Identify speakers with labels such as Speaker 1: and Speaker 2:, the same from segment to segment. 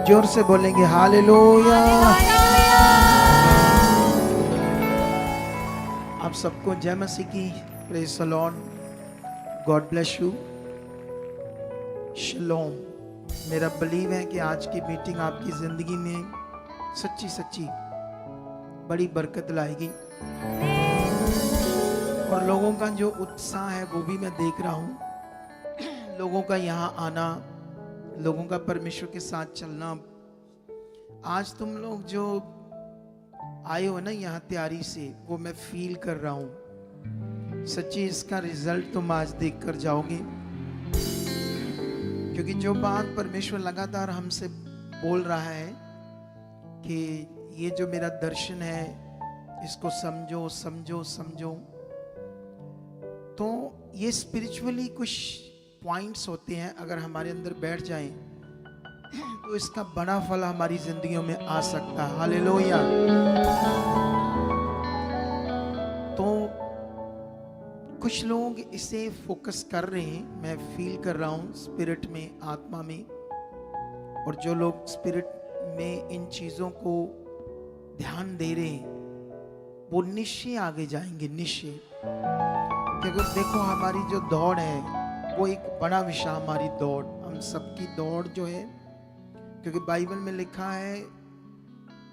Speaker 1: जोर से बोलेंगे हालेलुया। आप सबको जय मसीह की। Praise the Lord. God bless you. शलोम। मेरा बिलीव है कि आज की मीटिंग आपकी जिंदगी में सच्ची सच्ची बड़ी बरकत लाएगी और लोगों का जो उत्साह है वो भी मैं देख रहा हूँ। लोगों का यहाँ आना, लोगों का परमेश्वर के साथ चलना। आज तुम लोग जो आए हो ना यहाँ तैयारी से, वो मैं फील कर रहा हूँ। सच्ची इसका रिजल्ट तुम आज देख कर जाओगे, क्योंकि जो बात परमेश्वर लगातार हमसे बोल रहा है कि ये जो मेरा दर्शन है इसको समझो समझो समझो। तो ये स्पिरिचुअली कुछ पॉइंट्स होते हैं, अगर हमारे अंदर बैठ जाएं तो इसका बड़ा फल हमारी जिंदगियों में आ सकता है। हालेलुया। तो कुछ लोग इसे फोकस कर रहे हैं, मैं फील कर रहा हूं स्पिरिट में, आत्मा में। और जो लोग स्पिरिट में इन चीजों को ध्यान दे रहे हैं वो निश्चय आगे जाएंगे, निश्चय। क्योंकि देखो हमारी जो दौड़ है वो एक बड़ा विषय, हमारी दौड़, हम सबकी दौड़ जो है, क्योंकि बाइबल में लिखा है,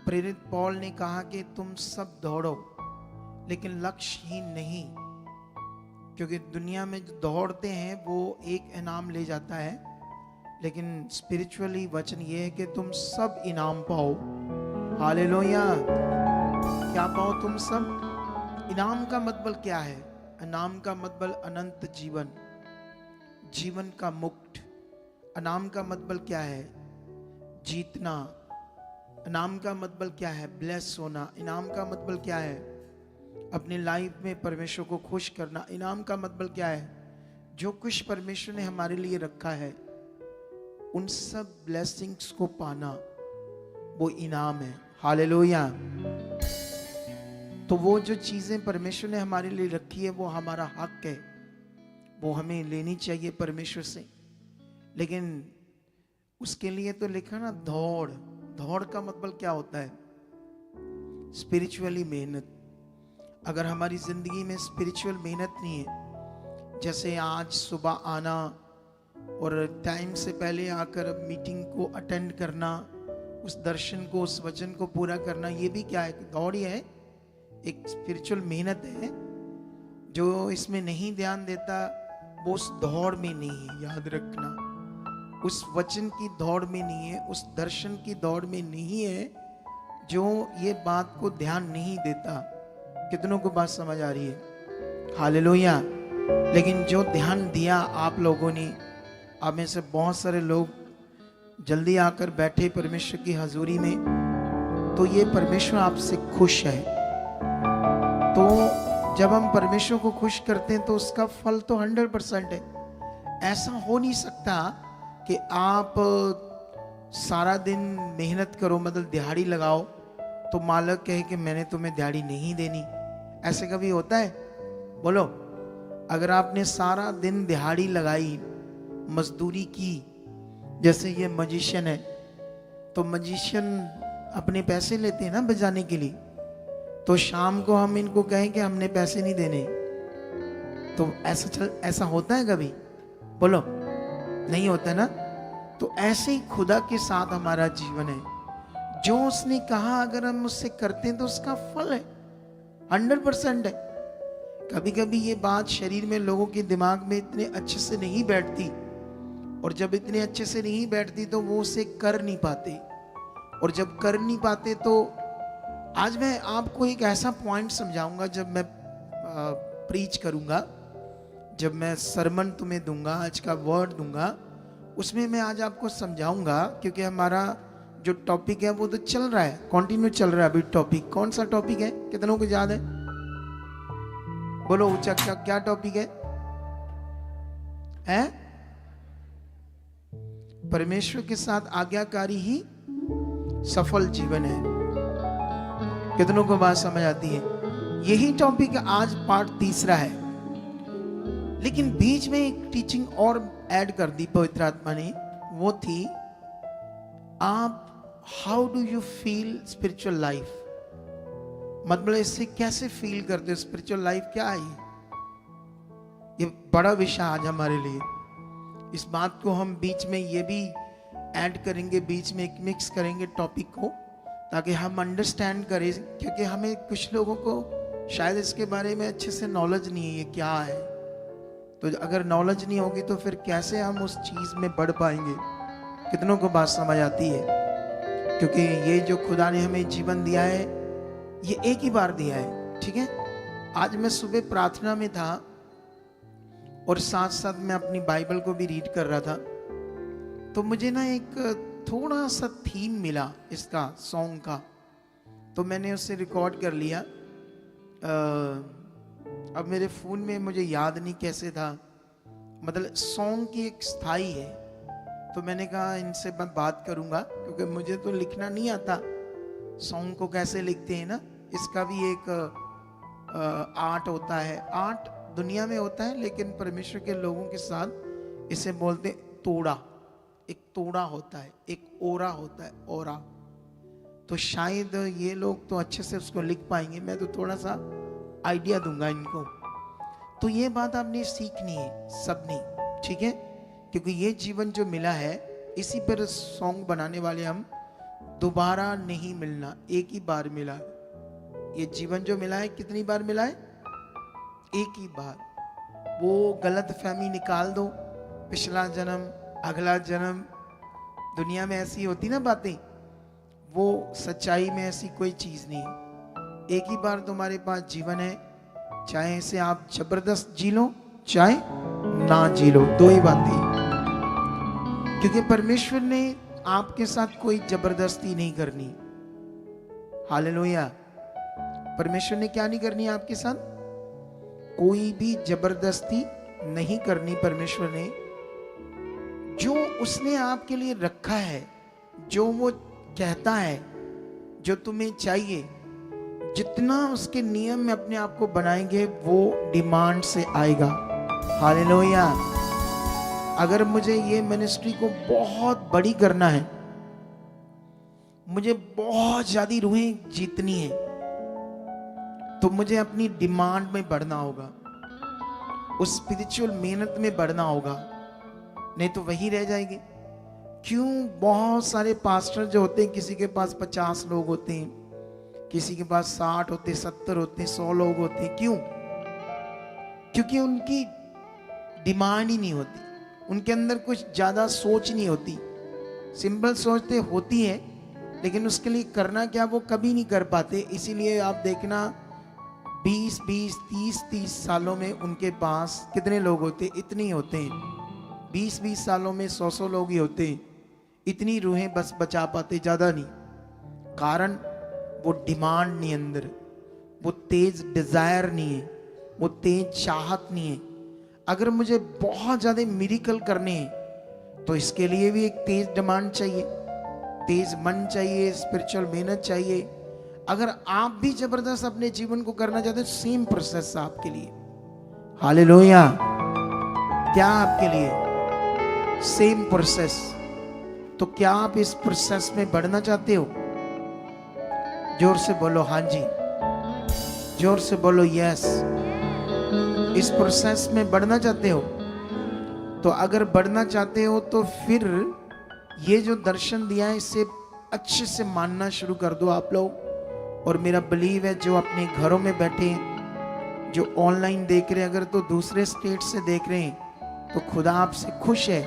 Speaker 1: प्रेरित पौल ने कहा कि तुम सब दौड़ो लेकिन लक्ष्यहीन नहीं। क्योंकि दुनिया में जो दौड़ते हैं वो एक इनाम ले जाता है, लेकिन स्पिरिचुअली वचन ये है कि तुम सब इनाम पाओ। हालेलुया। क्या पाओ तुम सब? इनाम का मतलब क्या है? इनाम का मतलब अनंत जीवन, जीवन का मुक्त। इनाम का मतलब क्या है? जीतना। इनाम का मतलब क्या है? ब्लेस होना। इनाम का मतलब क्या है? अपनी लाइफ में परमेश्वर को खुश करना। इनाम का मतलब क्या है? जो कुछ परमेश्वर ने हमारे लिए रखा है उन सब ब्लेसिंग्स को पाना, वो इनाम है। हालेलुया। तो वो जो चीजें परमेश्वर ने हमारे लिए रखी है वो हमारा हक है, वो हमें लेनी चाहिए परमेश्वर से। लेकिन उसके लिए तो लिखा ना दौड़। दौड़ का मतलब क्या होता है? स्पिरिचुअली मेहनत। अगर हमारी जिंदगी में स्पिरिचुअल मेहनत नहीं है, जैसे आज सुबह आना और टाइम से पहले आकर मीटिंग को अटेंड करना, उस दर्शन को, उस वचन को पूरा करना, ये भी क्या है? दौड़ ही है, एक स्पिरिचुअल मेहनत है। जो इसमें नहीं ध्यान देता वो उस दौड़ में नहीं है। याद रखना, उस वचन की दौड़ में नहीं है, उस दर्शन की दौड़ में नहीं है, जो ये बात को ध्यान नहीं देता। कितनों को बात समझ आ रही है? हालेलुया। लेकिन जो ध्यान दिया आप लोगों ने, आप में से बहुत सारे लोग जल्दी आकर बैठे परमेश्वर की हजूरी में, तो ये परमेश्वर आपसे खुश है। तो जब हम परमेश्वर को खुश करते हैं तो उसका फल तो 100% है। ऐसा हो नहीं सकता कि आप सारा दिन मेहनत करो, मतलब दिहाड़ी लगाओ, तो मालिक कहे कि मैंने तुम्हें दिहाड़ी नहीं देनी। ऐसे कभी होता है? बोलो। अगर आपने सारा दिन दिहाड़ी लगाई, मजदूरी की, जैसे ये मजिशियन है, तो मजिशियन अपने पैसे लेते हैं ना बजाने के लिए, तो शाम को हम इनको कहें कि हमने पैसे नहीं देने, तो ऐसा होता है कभी? बोलो। नहीं होता ना? तो ऐसे ही खुदा के साथ हमारा जीवन है। जो उसने कहा अगर हम उससे करते हैं तो उसका फल है, 100% है। कभी कभी ये बात शरीर में, लोगों के दिमाग में इतने अच्छे से नहीं बैठती, और जब इतने अच्छे से नहीं बैठती तो वो उसे कर नहीं पाते, और जब कर नहीं पाते तो आज मैं आपको एक ऐसा पॉइंट समझाऊंगा, जब मैं प्रीच करूंगा, जब मैं सरमन तुम्हें दूंगा, आज का वर्ड दूंगा, उसमें मैं आज आपको समझाऊंगा। क्योंकि हमारा जो टॉपिक है वो तो चल रहा है, कंटिन्यू चल रहा है अभी टॉपिक। कौन सा टॉपिक है? कितनों को याद है? बोलो ऊंचा, क्या टॉपिक है? परमेश्वर के साथ आज्ञाकारी ही सफल जीवन है। कितनों को बात समझ आती है? यही टॉपिक आज पार्ट 3 है। लेकिन बीच में एक टीचिंग और ऐड कर दी पवित्र आत्मा ने, वो थी आप how do you feel spiritual life, मतलब इससे कैसे फील करते हो, स्पिरिचुअल लाइफ क्या है ये बड़ा विषय आज हमारे लिए। इस बात को हम बीच में ये भी ऐड करेंगे, बीच में एक मिक्स करेंगे टॉपिक को, ताकि हम अंडरस्टैंड करें, क्योंकि हमें कुछ लोगों को शायद इसके बारे में अच्छे से नॉलेज नहीं है ये क्या है। तो अगर नॉलेज नहीं होगी तो फिर कैसे हम उस चीज़ में बढ़ पाएंगे। कितनों को बात समझ आती है? क्योंकि ये जो खुदा ने हमें जीवन दिया है ये एक ही बार दिया है, ठीक है। आज मैं सुबह प्रार्थना में था और साथ साथ मैं अपनी बाइबल को भी रीड कर रहा था, तो मुझे ना एक थोड़ा सा थीम मिला इसका सॉन्ग का, तो मैंने उसे रिकॉर्ड कर लिया। अब मेरे फ़ोन में मुझे याद नहीं कैसे था, मतलब सॉन्ग की एक स्थाई है, तो मैंने कहा इनसे मैं बात करूंगा, क्योंकि मुझे तो लिखना नहीं आता, सॉन्ग को कैसे लिखते हैं ना, इसका भी एक आर्ट होता है। आर्ट दुनिया में होता है, लेकिन परमेश्वर के लोगों के साथ इसे बोलते तोड़ा, एक तोड़ा होता है, एक ओरा होता है, ओरा। तो शायद ये लोग तो अच्छे से उसको लिख पाएंगे, मैं तो थोड़ा सा आइडिया दूंगा इनको। तो ये बात आपने सीखनी है सबने, ठीक है, क्योंकि ये जीवन जो मिला है इसी पर सॉन्ग बनाने वाले हम। दोबारा नहीं मिलना, एक ही बार मिला। ये जीवन जो मिला है कितनी बार मिला है? एक ही बार। वो गलत फहमी निकाल दो, पिछला जन्म, अगला जन्म, दुनिया में ऐसी होती ना बातें, वो सच्चाई में ऐसी कोई चीज नहीं है। एक ही बार तुम्हारे पास जीवन है, चाहे इसे आप जबरदस्त जी लो चाहे ना जी लो, दो ही बातें। क्योंकि परमेश्वर ने आपके साथ कोई जबरदस्ती नहीं करनी। हालेलुया। परमेश्वर ने क्या नहीं करनी आपके साथ? कोई भी जबरदस्ती नहीं करनी परमेश्वर ने। जो उसने आपके लिए रखा है, जो वो कहता है, जो तुम्हें चाहिए, जितना उसके नियम में अपने आप को बनाएंगे वो डिमांड से आएगा। हालेलुया। अगर मुझे ये मिनिस्ट्री को बहुत बड़ी करना है, मुझे बहुत ज्यादा रूहें जीतनी है, तो मुझे अपनी डिमांड में बढ़ना होगा, उस स्पिरिचुअल मेहनत में बढ़ना होगा, नहीं तो वही रह जाएगी। क्यों? बहुत सारे पास्टर जो होते हैं, किसी के पास 50 लोग होते हैं, किसी के पास 60 होते, 70 होते, 100 लोग होते। क्यों? क्योंकि उनकी डिमांड ही नहीं होती, उनके अंदर कुछ ज्यादा सोच नहीं होती। सिंपल सोचते होती है, लेकिन उसके लिए करना क्या वो कभी नहीं कर पाते। इसीलिए आप देखना 20-20, 30-30 सालों में उनके पास कितने लोग होते? इतने ही होते हैं। 20-20 सालों में 100-100 लोग ही होते हैं। इतनी रूहें बस बचा पाते, ज्यादा नहीं। कारण वो डिमांड नहीं अंदर, वो तेज डिजायर नहीं है, वो तेज चाहत नहीं है। अगर मुझे बहुत ज्यादा मिरेकल करने हैं तो इसके लिए भी एक तेज डिमांड चाहिए, तेज मन चाहिए, स्पिरिचुअल मेहनत चाहिए। अगर आप भी जबरदस्त अपने जीवन को करना चाहते हैं, सेम प्रोसेस आपके लिए। हालेलुया। क्या आपके लिए? Same process. तो क्या आप इस प्रोसेस में बढ़ना चाहते हो? जोर से बोलो हाँ जी, जोर से बोलो यस। इस प्रोसेस में बढ़ना चाहते हो? तो अगर बढ़ना चाहते हो तो फिर ये जो दर्शन दिया है इसे अच्छे से मानना शुरू कर दो आप लोग। और मेरा बिलीव है जो अपने घरों में बैठे हैं, जो ऑनलाइन देख रहे हैं, अगर तो दूसरे स्टेट से देख रहे हैं तो खुदा आपसे खुश है।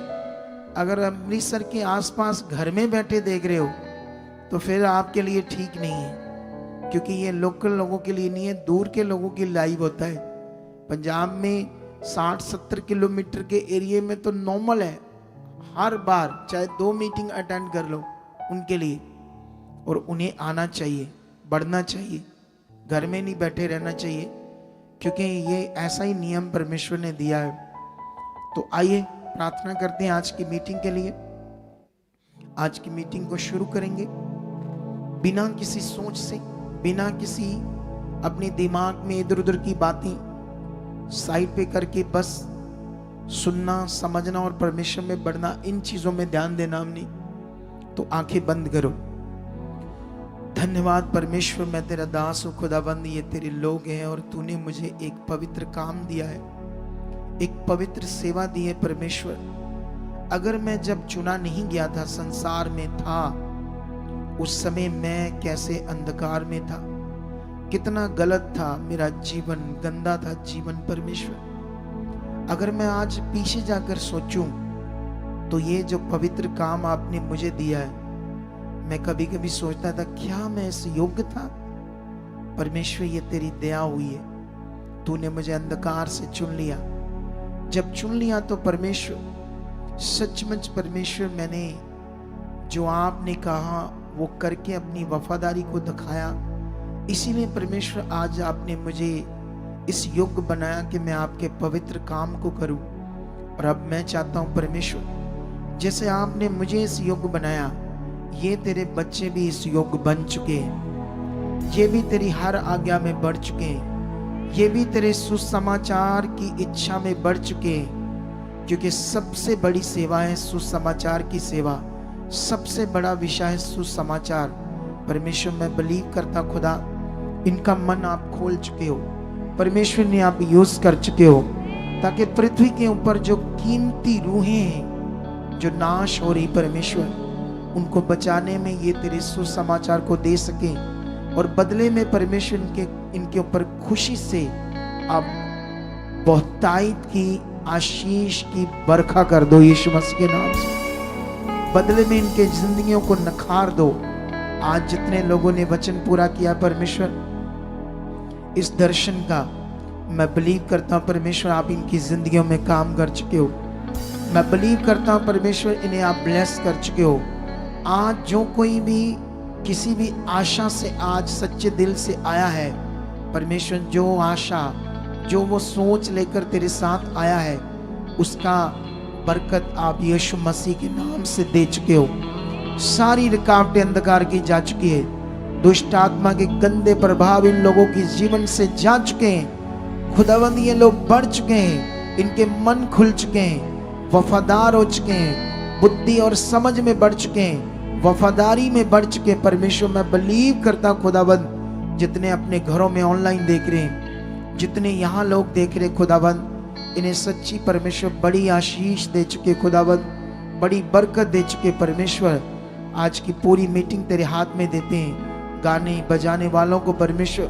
Speaker 1: अगर अमृतसर के आसपास घर में बैठे देख रहे हो तो फिर आपके लिए ठीक नहीं है, क्योंकि ये लोकल लोगों के लिए नहीं है, दूर के लोगों की लाइव होता है। पंजाब में 60-70 किलोमीटर के एरिया में तो नॉर्मल है, हर बार चाहे 2 मीटिंग अटेंड कर लो उनके लिए। और उन्हें आना चाहिए, बढ़ना चाहिए, घर में नहीं बैठे रहना चाहिए, क्योंकि ये ऐसा ही नियम परमेश्वर ने दिया है। तो आइए प्रार्थना करते हैं आज की मीटिंग के लिए। आज की मीटिंग को शुरू करेंगे बिना किसी सोच से, बिना किसी अपने दिमाग में इधर उधर की बातें साइड पे करके बस सुनना, समझना और परमेश्वर में बढ़ना, इन चीजों में ध्यान देना हमने। तो आंखें बंद करो, धन्यवाद परमेश्वर, मैं तेरा दास हूँ खुदाबंद, ये तेरे लोग हैं और तूने मुझे एक पवित्र काम दिया है, एक पवित्र सेवा दी है परमेश्वर। अगर मैं जब चुना नहीं गया था, संसार में था, उस समय मैं कैसे अंधकार में था, कितना गलत था मेरा जीवन, गंदा था जीवन परमेश्वर। अगर मैं आज पीछे जाकर सोचूं तो ये जो पवित्र काम आपने मुझे दिया है, मैं कभी कभी सोचता था क्या मैं इस योग्य था। परमेश्वर ये तेरी दया हुई है, तूने मुझे अंधकार से चुन लिया। जब चुन लिया तो परमेश्वर सचमुच परमेश्वर मैंने जो आपने कहा वो करके अपनी वफादारी को दिखाया। इसीलिए परमेश्वर आज आपने मुझे इस योग्य बनाया कि मैं आपके पवित्र काम को करूं। और अब मैं चाहता हूं परमेश्वर, जैसे आपने मुझे इस योग्य बनाया, ये तेरे बच्चे भी इस योग्य बन चुके हैं, ये भी तेरी हर आज्ञा में बढ़ चुके हैं, ये भी तेरे सुसमाचार की इच्छा में बढ़ चुके हैं। क्योंकि सबसे बड़ी सेवा है सुसमाचार की सेवा, सबसे बड़ा विषय है सुसमाचार। परमेश्वर मैं बिलीव करता खुदा, इनका मन आप खोल चुके हो, परमेश्वर ने आप यूज कर चुके हो, ताकि पृथ्वी के ऊपर जो कीमती रूहें हैं जो नाश हो रही परमेश्वर, उनको बचाने में ये तेरे सुसमाचार को दे सके। और बदले में परमेश्वर इनके ऊपर खुशी से आप बहुतायत की आशीष की बरखा कर दो यीशु मसीह के नाम से। बदले में इनके जिंदगियों को नखार दो। आज जितने लोगों ने वचन पूरा किया परमेश्वर, इस दर्शन का मैं बिलीव करता हूं परमेश्वर आप इनकी जिंदगियों में काम कर चुके हो। मैं बिलीव करता हूं परमेश्वर इन्हें आप ब्लेस कर चुके हो। आज जो कोई भी किसी भी आशा से आज सच्चे दिल से आया है परमेश्वर, जो आशा जो वो सोच लेकर तेरे साथ आया है, उसका बरकत आप यीशु मसीह के नाम से दे चुके हो। सारी रुकावटें अंधकार की जा चुकी है, दुष्ट आत्मा के गंदे प्रभाव इन लोगों के जीवन से जा चुके हैं। खुदावंद ये लोग बढ़ चुके हैं, इनके मन खुल चुके हैं, वफादार हो चुके हैं, बुद्धि और समझ में बढ़ चुके हैं, वफादारी में बढ़ चुके हैं। परमेश्वर मैं बिलीव करता खुदावंद, जितने अपने घरों में ऑनलाइन देख रहे हैं, जितने यहाँ लोग देख रहे खुदावंद, इन्हें सच्ची परमेश्वर बड़ी आशीष दे चुके खुदावंद, बड़ी बरकत दे चुके परमेश्वर। आज की पूरी मीटिंग तेरे हाथ में देते हैं। गाने बजाने वालों को परमेश्वर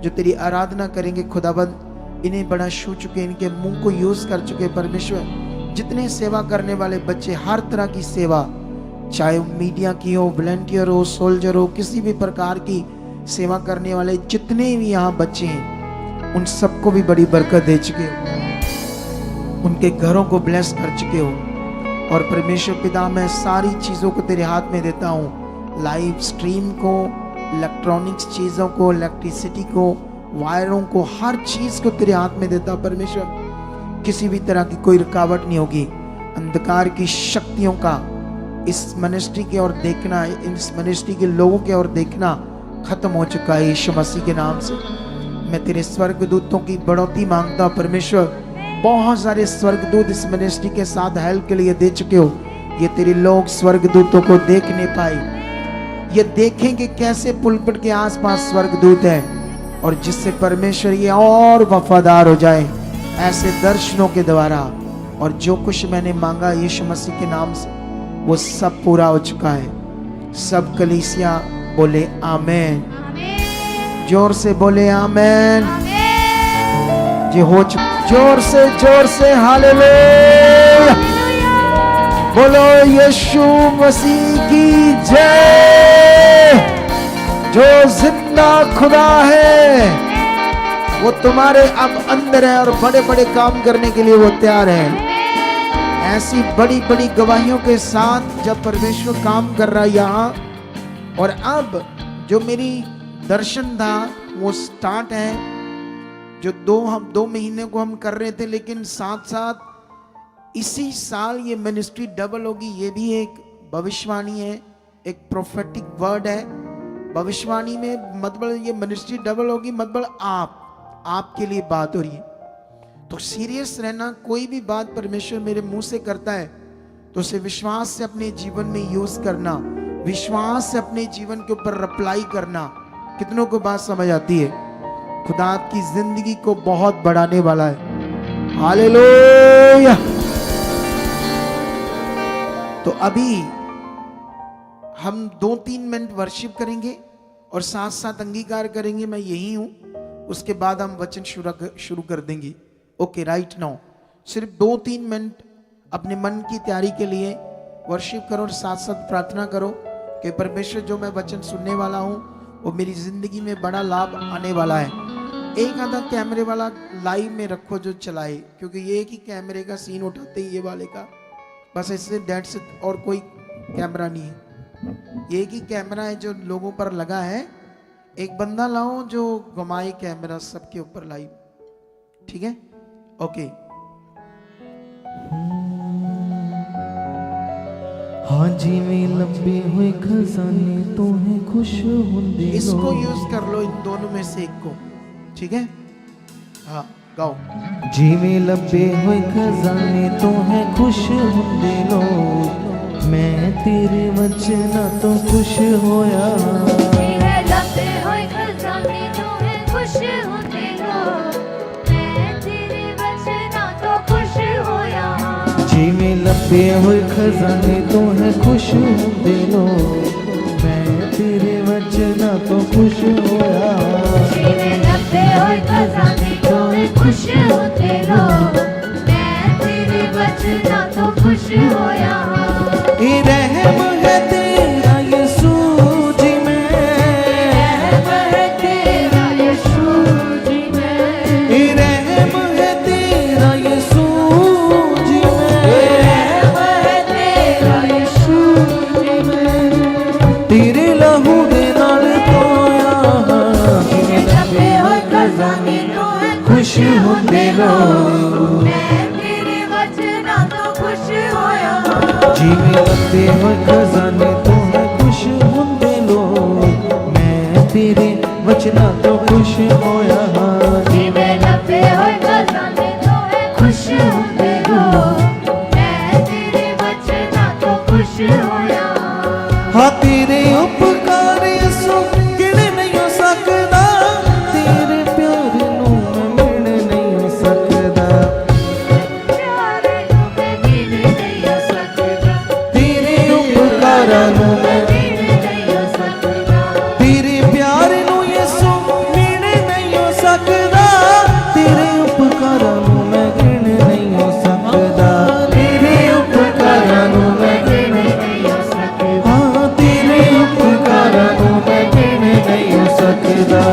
Speaker 1: जो तेरी आराधना करेंगे खुदावंद, इन्हें बड़ा छू चुके, इनके मुंह को यूज कर चुके परमेश्वर। जितने सेवा करने वाले बच्चे, हर तरह की सेवा, चाहे मीडिया की हो, वॉलंटियर हो, सोल्जर हो, किसी भी प्रकार की सेवा करने वाले जितने भी यहाँ बच्चे हैं, उन सबको भी बड़ी बरकत दे चुके हो, उनके घरों को ब्लेस कर चुके हो। और परमेश्वर पिता मैं सारी चीज़ों को तेरे हाथ में देता हूँ, लाइव स्ट्रीम को, इलेक्ट्रॉनिक्स चीज़ों को, इलेक्ट्रिसिटी को, वायरों को, हर चीज़ को तेरे हाथ में देता हूँ परमेश्वर। किसी भी तरह की कोई रुकावट नहीं होगी। अंधकार की शक्तियों का इस मिनिस्ट्री की ओर देखना, इस मिनिस्ट्री के लोगों की ओर देखना खत्म हो चुका है यीशु मसीह के नाम से। मैं तेरे स्वर्गदूतों की बढ़ोतरी मांगता हूँ परमेश्वर। बहुत सारे स्वर्गदूत इस मिनिस्ट्री के साथ हेल्प के लिए दे चुके हो। ये तेरे लोग स्वर्गदूतों को देख नहीं पाए, ये देखेंगे कैसे पुलपट के आसपास स्वर्गदूत है, और जिससे परमेश्वर ये और वफादार हो जाए ऐसे दर्शनों के द्वारा। और जो कुछ मैंने मांगा यीशु मसीह के नाम से, वो सब पूरा हो चुका है। सब कलीसिया बोले आमेन, जोर से बोले आमेन। ये हो चुका, जोर से हालेलुया बोलो यीशु मसीह की जय। जो जिंदा खुदा है वो तुम्हारे अब अंदर है और बड़े बड़े काम करने के लिए वो तैयार है। ऐसी बड़ी बड़ी गवाहियों के साथ जब परमेश्वर काम कर रहा है यहाँ। और अब जो मेरी दर्शन था वो स्टार्ट है, जो 2 महीने को हम कर रहे थे, लेकिन साथ साथ इसी साल ये मिनिस्ट्री डबल होगी। ये भी एक भविष्यवाणी है, एक प्रोफेटिक वर्ड है। भविष्यवाणी में मतलब ये मिनिस्ट्री डबल होगी, मतलब आपके लिए बात हो रही है। तो सीरियस रहना, कोई भी बात परमेश्वर मेरे मुंह से करता है तो उसे विश्वास से अपने जीवन में यूज करना। विश्वास से अपने जीवन के ऊपर अप्लाई करना। कितनों को बात समझ आती है? खुदा आपकी जिंदगी को बहुत बढ़ाने वाला है। हालेलुया। तो अभी हम 2-3 मिनट वर्शिप करेंगे और साथ साथ अंगीकार करेंगे मैं यही हूं। उसके बाद हम वचन शुरू कर देंगे। ओके, राइट नाउ सिर्फ 2-3 मिनट अपने मन की तैयारी के लिए वर्शिप करो और साथ साथ प्रार्थना करो कि परमेश्वर जो मैं वचन सुनने वाला हूं वो मेरी जिंदगी में बड़ा लाभ आने वाला है। एक आधा कैमरे वाला लाइव में रखो जो चलाए, क्योंकि ये एक ही कैमरे का सीन उठाते ही ये वाले का, बस इससे दैट्स इट, और कोई कैमरा नहीं है। ये एक ही कैमरा है जो लोगों पर लगा है। एक बंदा लाओ जो घुमाए कैमरा सबके ऊपर लाइव, ठीक है? ओके।
Speaker 2: हाँ जिवें लंबे हुए खजाने तो है खुश हुंदे
Speaker 1: इसको यूज कर लो, इन दोनों में से एक को, ठीक है? हाँ गाओ।
Speaker 2: जिवें लंबे हुए खजाने तो है खुश हुंदे लोग, मैं तेरे वचना तो खुश होया।
Speaker 3: जिवें लंबे हुए खजाने तो है खुश हुंदे लोग, मैं तेरे वचना तो खुश होया।
Speaker 2: जिवें लंबे हुए खजाने तो है खुश हुंदे लोग, मैं तेरे वचना तो खुश होया।
Speaker 3: जिवें लंबे हुए खजाने तो है खुश हुंदे लोग, मैं तेरे वचना तो खुश होया।
Speaker 2: ए रहम है तेरा यीशु जी में,
Speaker 3: रहम है तेरा यीशु जी में,
Speaker 2: ए रहम है तेरा यीशु जी में,
Speaker 3: रहम है तेरा यीशु जी में।
Speaker 2: तेरे लहू दे नाल धोया।
Speaker 3: जिवें लंबे हुए खजाने तो है
Speaker 2: खुश हुंदे लोग,
Speaker 3: मैं तेरे वचना तो खुश होया।
Speaker 2: जिवें लंबे होए खजाने तो है खुश हुंदे लोग, मैं तेरे वचना तो खुश होया।
Speaker 3: जिवें लंबे हुए खजाने तो है खुश हुंदे लोग, मैं तेरे वचना तो खुश होया।
Speaker 2: हाँ तेरे उपकार यसु गिण नहीं हो सकदा, तेरे प्यार नू मैं मिल नहीं हो सकदा,
Speaker 3: प्यार नू मैं मिल नहीं हो सकदा,
Speaker 2: तेरे उपकारां नू मैं,
Speaker 3: मिल नहीं हो सकदा,
Speaker 2: तेरे प्यार नू यसु मिल नहीं हो सकदा, तेरे उपकारां नू मैं गिण नहीं हो सकदा, तेरे उपकारां नू मैं गिण
Speaker 3: नहीं हो सकदा।
Speaker 2: हाँ तेरे उपकारां नू मैं गिण नहीं हो सकदा।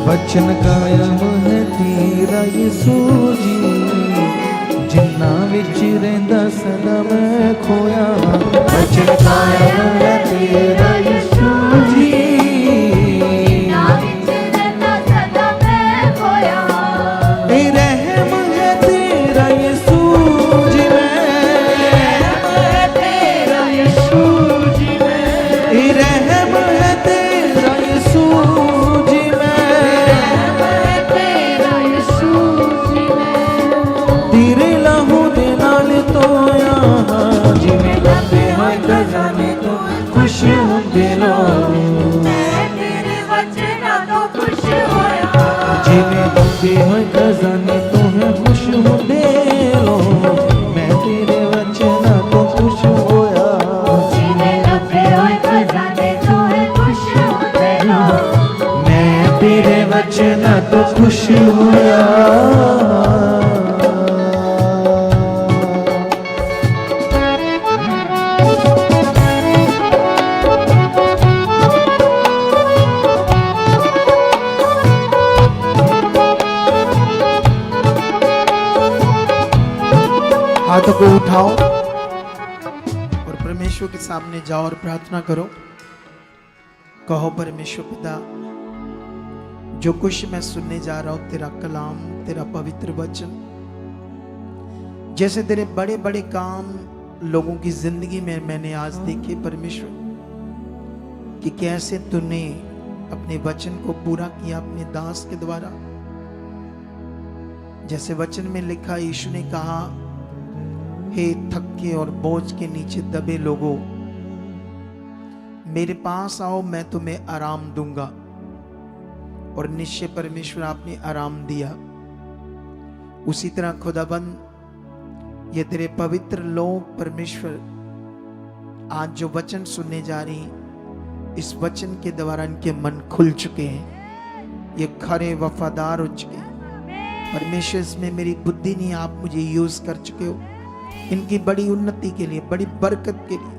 Speaker 2: वचन कायम है तेरा यीशु जी, जिन्ना विच रहिंदा सदा मैं खोया। वचन कायम है तेरा यीशु जी,
Speaker 3: ना विच रहता सदा मैं खोया।
Speaker 2: ए रहम है तेरा यीशु जी में,
Speaker 3: रहम है तेरा यीशु जी में,
Speaker 2: ए रहम है तेरा यीशु जी में,
Speaker 3: रहम है तेरा यीशु जी में।
Speaker 2: तेरे लहू दे नाल धोया। जिवें लंबे होए खजाने तो खुश हुंदे लोग,
Speaker 3: मैं तेरे वचना तो खुश होया।
Speaker 2: जिवें लंबे होए खजाने तो है खुश हुंदे लोग, मैं तेरे वचना तो खुश होया।
Speaker 3: जिवें लंबे हुए खजाने तो है खुश होते लोग,
Speaker 2: मैं तेरे वचना तो खुश होया।
Speaker 1: हाथों को उठाओ और परमेश्वर के सामने जाओ और प्रार्थना करो। कहो परमेश्वर पिता, जो कुछ मैं सुनने जा रहा हूं तेरा कलाम, तेरा पवित्र वचन, जैसे तेरे बड़े बड़े काम लोगों की जिंदगी में मैंने आज देखे परमेश्वर, कि कैसे तूने अपने वचन को पूरा किया अपने दास के द्वारा। जैसे वचन में लिखा, यीशु ने कहा, हे थके और बोझ के नीचे दबे लोगों, मेरे पास आओ, मैं तुम्हें आराम दूंगा। और निश्चय परमेश्वर आपने आराम दिया। उसी तरह खुदाबंद ये तेरे पवित्र लोग परमेश्वर आज जो वचन सुनने जा रही हैं, इस वचन के द्वारा इनके मन खुल चुके हैं, ये खरे वफादार हो चुके हैं। परमेश्वर इसमें मेरी बुद्धि नहीं, आप मुझे यूज कर चुके हो इनकी बड़ी उन्नति के लिए, बड़ी बरकत के लिए।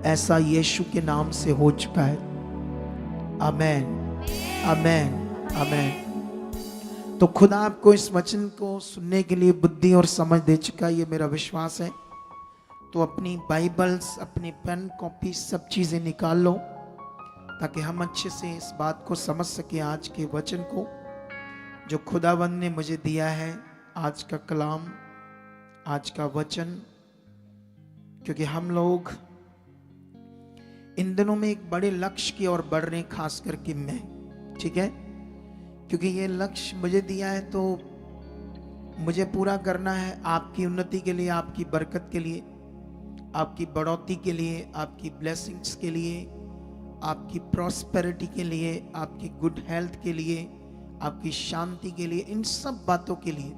Speaker 1: ऐसा यीशु के नाम से हो चुका है। आमेन, आमेन, आमेन। तो खुदा आपको इस वचन को सुनने के लिए बुद्धि और समझ दे चुका, ये मेरा विश्वास है। तो अपनी बाइबल्स, अपनी पेन, कॉपी सब चीज़ें निकाल लो ताकि हम अच्छे से इस बात को समझ सके, आज के वचन को जो खुदावंद ने मुझे दिया है, आज का कलाम, आज का वचन। क्योंकि हम लोग इन दिनों में एक बड़े लक्ष्य की ओर बढ़ रहे हैं, खास करके मैं, ठीक है। क्योंकि ये लक्ष्य मुझे दिया है तो मुझे पूरा करना है, आपकी उन्नति के लिए, आपकी बरकत के लिए, आपकी बढ़ोतरी के लिए, आपकी ब्लेसिंग्स के लिए, आपकी प्रॉस्पेरिटी के लिए, आपकी गुड हेल्थ के लिए, आपकी शांति के लिए, इन सब बातों के लिए।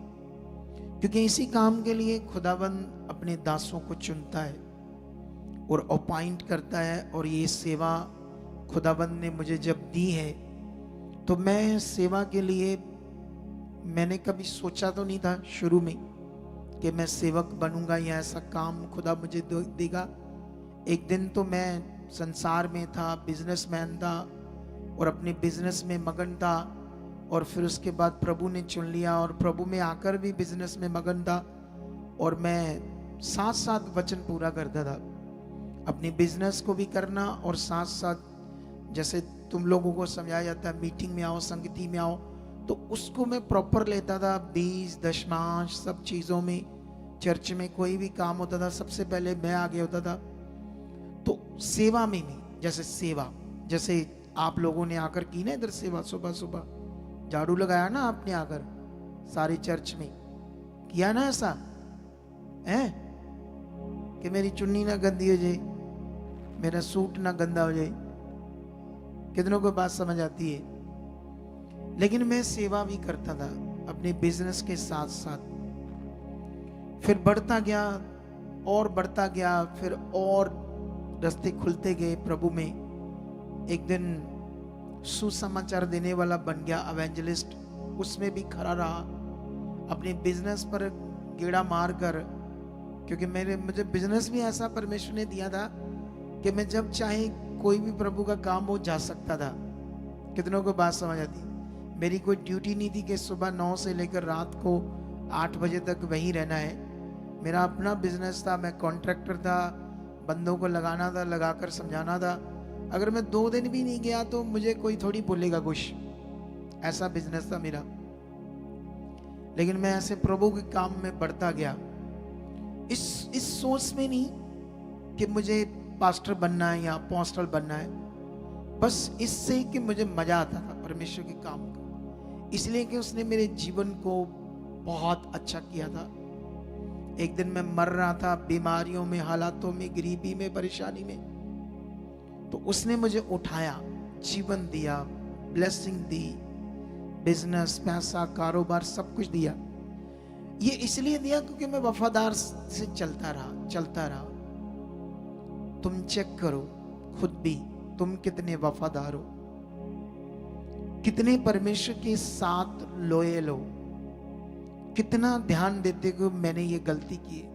Speaker 1: क्योंकि इसी काम के लिए खुदाबंद अपने दासों को चुनता है और अपॉइंट करता है। और ये सेवा खुदाबंद ने मुझे जब दी है तो मैं सेवा के लिए, मैंने कभी सोचा तो नहीं था शुरू में कि मैं सेवक बनूंगा या ऐसा काम खुदा मुझे देगा। एक दिन तो मैं संसार में था, बिजनेसमैन था और अपने बिजनेस में मगन था। और फिर उसके बाद प्रभु ने चुन लिया और प्रभु में आकर भी बिजनेस में मगन था। और मैं साथ साथ वचन पूरा करता था, अपने बिजनेस को भी करना और साथ साथ जैसे तुम लोगों को समझाया जाता है, मीटिंग में आओ, संगति में आओ, तो उसको मैं प्रॉपर लेता था। 20 दशमांश सब चीज़ों में, चर्च में कोई भी काम होता था सबसे पहले मैं आगे होता था। तो सेवा में भी, जैसे सेवा, जैसे आप लोगों ने आकर की ना इधर सेवा, सुबह सुबह झाड़ू लगाया ना आपने आकर सारे चर्च में, किया ना ऐसा है कि मेरी चुन्नी ना गंदी हो जाए, मेरा सूट ना गंदा हो जाए। कितनों को बात समझ आती है? लेकिन मैं सेवा भी करता था अपने बिजनेस के साथ साथ। फिर बढ़ता गया और बढ़ता गया, फिर और रास्ते खुलते गए प्रभु में। एक दिन सुसमाचार देने वाला बन गया, एवेंजलिस्ट, उसमें भी खड़ा रहा, अपने बिजनेस पर गेड़ा मार कर। क्योंकि मुझे बिजनेस भी ऐसा परमेश्वर ने दिया था कि मैं जब चाहे कोई भी प्रभु का काम हो जा सकता था। कितनों को बात समझ आती? मेरी कोई ड्यूटी नहीं थी कि सुबह 9 से लेकर रात को 8 बजे तक वहीं रहना है। मेरा अपना बिजनेस था, मैं कॉन्ट्रैक्टर था, बंदों को लगाना था, लगाकर समझाना था। अगर मैं 2 दिन भी नहीं गया तो मुझे कोई थोड़ी बोलेगा कुछ, ऐसा बिजनेस था मेरा। लेकिन मैं ऐसे प्रभु के काम में बढ़ता गया, इस सोच में नहीं कि मुझे पास्टर बनना है या अपोस्टल बनना है, बस इससे कि मुझे मजा आता था परमेश्वर के काम का, इसलिए कि उसने मेरे जीवन को बहुत अच्छा किया था। एक दिन मैं मर रहा था, बीमारियों में, हालातों में, गरीबी में, परेशानी में, तो उसने मुझे उठाया, जीवन दिया, ब्लेसिंग दी, बिजनेस, पैसा, कारोबार सब कुछ दिया। ये इसलिए दिया क्योंकि मैं वफादार से चलता रहा। तुम चेक करो खुद भी, तुम कितने वफादार हो, कितने परमेश्वर के साथ लॉयल हो, कितना ध्यान देते हो मैंने ये गलती की है,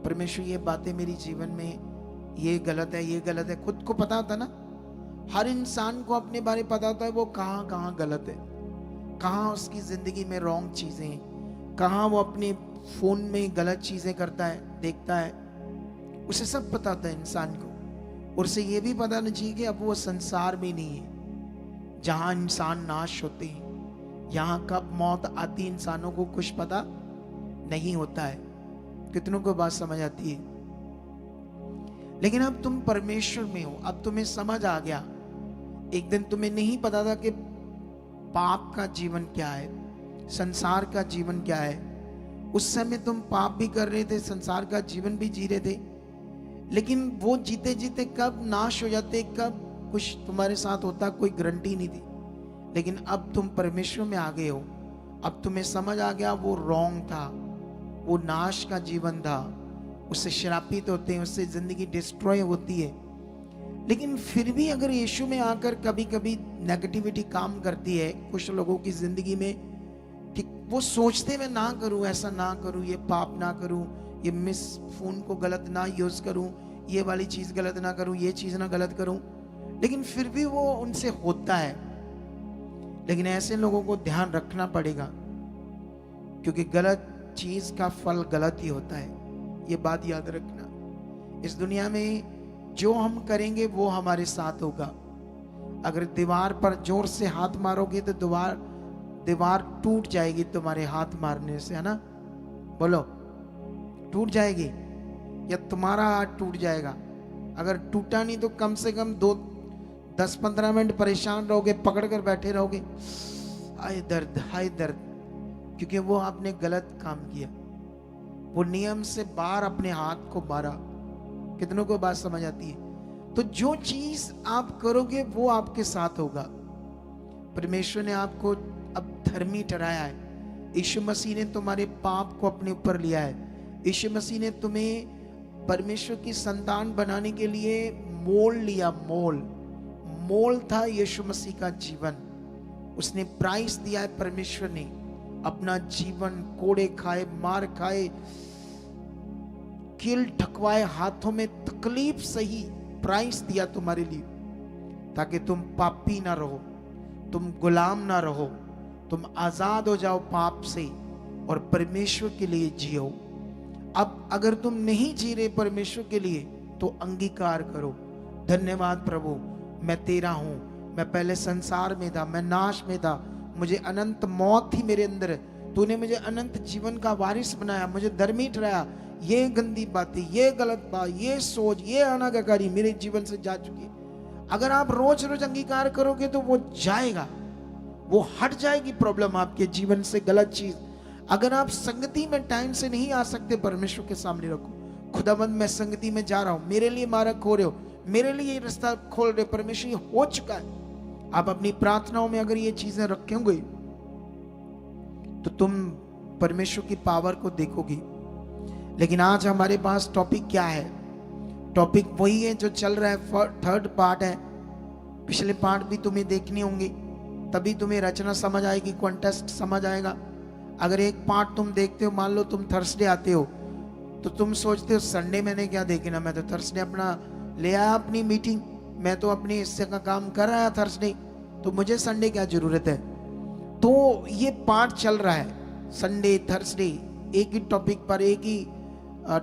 Speaker 1: परमेश्वर ये बातें मेरी जीवन में, ये गलत है, ये गलत है। खुद को पता होता ना, हर इंसान को अपने बारे में पता होता है वो कहाँ कहाँ गलत है, कहाँ उसकी जिंदगी में रॉन्ग चीजें हैं, कहाँ वो अपने फोन में गलत चीजें करता है, देखता है, उसे सब पता होता है इंसान को। और उसे ये भी पता नहीं चाहिए कि अब वो संसार में नहीं है जहाँ इंसान नाश होते हैं, यहाँ कब मौत आती इंसानों को कुछ पता नहीं होता है। कितनों को बात समझ आती है? लेकिन अब तुम परमेश्वर में हो, अब तुम्हें समझ आ गया। एक दिन तुम्हें नहीं पता था कि पाप का जीवन क्या है, संसार का जीवन क्या है। उस समय तुम पाप भी कर रहे थे, संसार का जीवन भी जी रहे थे। लेकिन वो जीते जीते कब नाश हो जाते, कब कुछ तुम्हारे साथ होता, कोई गारंटी नहीं थी। लेकिन अब तुम परमेश्वर में आ गए हो, अब तुम्हें समझ आ गया वो रॉन्ग था, वो नाश का जीवन था, उससे श्रापित होते हैं, उससे जिंदगी डिस्ट्रॉय होती है। लेकिन फिर भी अगर यीशु में आकर कभी कभी नेगेटिविटी काम करती है कुछ लोगों की जिंदगी में, कि वो सोचते मैं ना करूं, ऐसा ना करूं, ये पाप ना करूं, ये मिस फोन को गलत ना यूज करूं, ये वाली चीज गलत ना करूं, ये चीज ना गलत करूं, लेकिन फिर भी वो उनसे होता है। लेकिन ऐसे लोगों को ध्यान रखना पड़ेगा, क्योंकि गलत चीज का फल गलत ही होता है, ये बात याद रखना। इस दुनिया में जो हम करेंगे वो हमारे साथ होगा। अगर दीवार पर जोर से हाथ मारोगे तो दीवार टूट जाएगी तुम्हारे हाथ मारने से, है ना? बोलो, टूट जाएगी या तुम्हारा हाथ टूट जाएगा? अगर टूटा नहीं तो कम से कम 10-15 मिनट परेशान रहोगे, पकड़ कर बैठे रहोगे, हाय दर्द, हाय दर्द, क्योंकि वो आपने गलत काम किया, वो नियम से बाहर अपने हाथ को मारा। कितनों को बात समझ आती है? तो जो चीज आप करोगे वो आपके साथ होगा। परमेश्वर ने आपको अब धर्मी ठहराया है, यीशु मसीह ने तुम्हारे पाप को अपने ऊपर लिया है, यीशु मसीह ने तुम्हें परमेश्वर की संतान बनाने के लिए मोल लिया। मोल था यीशु मसीह का जीवन, उसने प्राइस दिया है। परमेश्वर ने अपना जीवन कोड़े खाए, मार खाए, कील ठकवाए, हाथों में तकलीफ सही, प्राइस दिया तुम्हारे लिए, ताकि तुम पापी ना रहो, तुम गुलाम ना रहो, तुम आजाद हो जाओ पाप से और परमेश्वर के लिए जियो। अब अगर तुम नहीं जी रहे परमेश्वर के लिए तो अंगीकार करो, धन्यवाद प्रभु, मैं तेरा हूं, मैं पहले संसार में था, मैं नाश में था, मुझे अनंत मौत थी मेरे अंदर, तूने मुझे अनंत जीवन का वारिस बनाया, मुझे धर्मी ठहराया। ये गंदी बातें, ये गलत बात, ये सोच, ये अनाकारी मेरे जीवन से जा चुकी है। अगर आप रोज रोज अंगीकार करोगे तो वो जाएगा, वो हट जाएगी प्रॉब्लम आपके जीवन से, गलत चीज। अगर आप संगति में टाइम से नहीं आ सकते, परमेश्वर के सामने रखो, खुदाबंद मैं संगति में जा रहा हूं, मेरे लिए मार्ग हो रहे हो, मेरे लिए ये रास्ता खोल रहे, परमेश्वर ये हो चुका है। आप अपनी प्रार्थनाओं में अगर ये चीजें रखेंगे तो तुम परमेश्वर की पावर को देखोगे। लेकिन आज हमारे पास टॉपिक क्या है? टॉपिक वही है जो चल रहा है, थर्ड पार्ट है। पिछले पार्ट भी तुम्हें देखने होंगे, तभी तुम्हें रचना समझ आएगी, कॉन्टेस्ट समझ आएगा। अगर एक पार्ट तुम देखते हो, मान लो तुम थर्सडे आते हो, तो तुम सोचते हो संडे मैंने क्या देखना, मैं तो थर्सडे अपना ले आया अपनी मीटिंग, मैं तो अपने हिस्से का काम कर रहा है थर्सडे, तो मुझे संडे क्या जरूरत है? तो ये पार्ट चल रहा है, संडे थर्सडे, एक ही टॉपिक पर, एक ही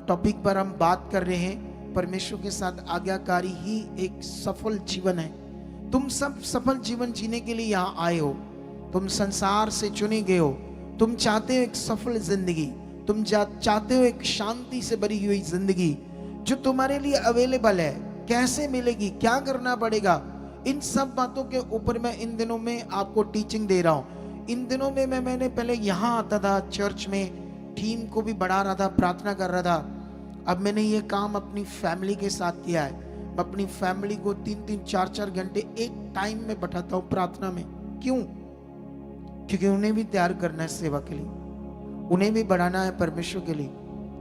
Speaker 1: टॉपिक पर हम बात कर रहे हैं। परमेश्वर के साथ आज्ञाकारी ही एक सफल जीवन है। तुम सब सफल जीवन जीने के लिए यहाँ आए हो, तुम संसार से चुने गए हो, तुम चाहते हो एक सफल जिंदगी, तुम चाहते हो एक शांति से भरी हुई जिंदगी जो तुम्हारे लिए अवेलेबल है। कैसे मिलेगी, क्या करना पड़ेगा, इन सब बातों के ऊपर मैं इन दिनों में आपको टीचिंग दे रहा हूँ। इन दिनों में मैंने पहले यहाँ आता था, चर्च में टीम को भी बढ़ा रहा था, प्रार्थना कर रहा था। अब मैंने ये काम अपनी फैमिली के साथ किया है। मैं अपनी फैमिली को 3-3, 4-4 घंटे एक टाइम में बैठाता हूँ प्रार्थना में। क्यों? क्योंकि उन्हें भी तैयार करना है सेवा के लिए, उन्हें भी बढ़ाना है परमेश्वर के लिए।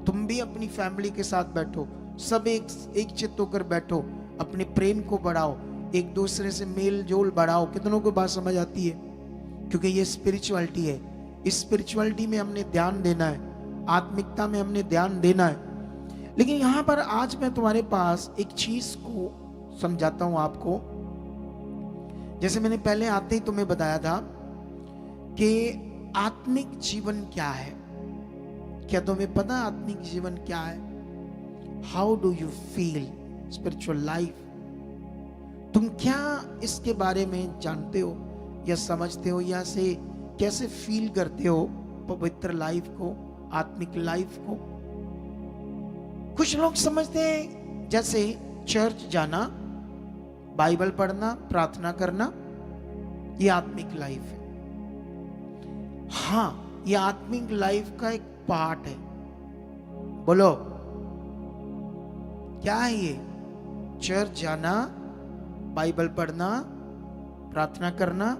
Speaker 1: तुम भी अपनी फैमिली के साथ बैठो, सब एक चित्त होकर बैठो, अपने प्रेम को बढ़ाओ, एक दूसरे से मेल जोल बढ़ाओ। कितनों को बात समझ आती है? क्योंकि ये स्पिरिचुअलिटी है। इस स्पिरिचुअलिटी में हमने ध्यान देना है, आत्मिकता में हमने ध्यान देना है। लेकिन यहां पर आज मैं तुम्हारे पास एक चीज को समझाता हूं आपको। जैसे मैंने पहले आते ही तुम्हें बताया था कि आत्मिक जीवन क्या है। क्या तुम्हें पता आत्मिक जीवन क्या है? How do you feel spiritual life? तुम क्या इसके बारे में जानते हो या समझते हो, या से कैसे फील करते हो पवित्र लाइफ को, आत्मिक लाइफ को? कुछ लोग समझते हैं जैसे चर्च जाना, बाइबल पढ़ना, प्रार्थना करना, ये आत्मिक लाइफ है। हाँ, ये आत्मिक लाइफ का एक पार्ट है। बोलो, क्या है ये? चर्च जाना, बाइबल पढ़ना, प्रार्थना करना।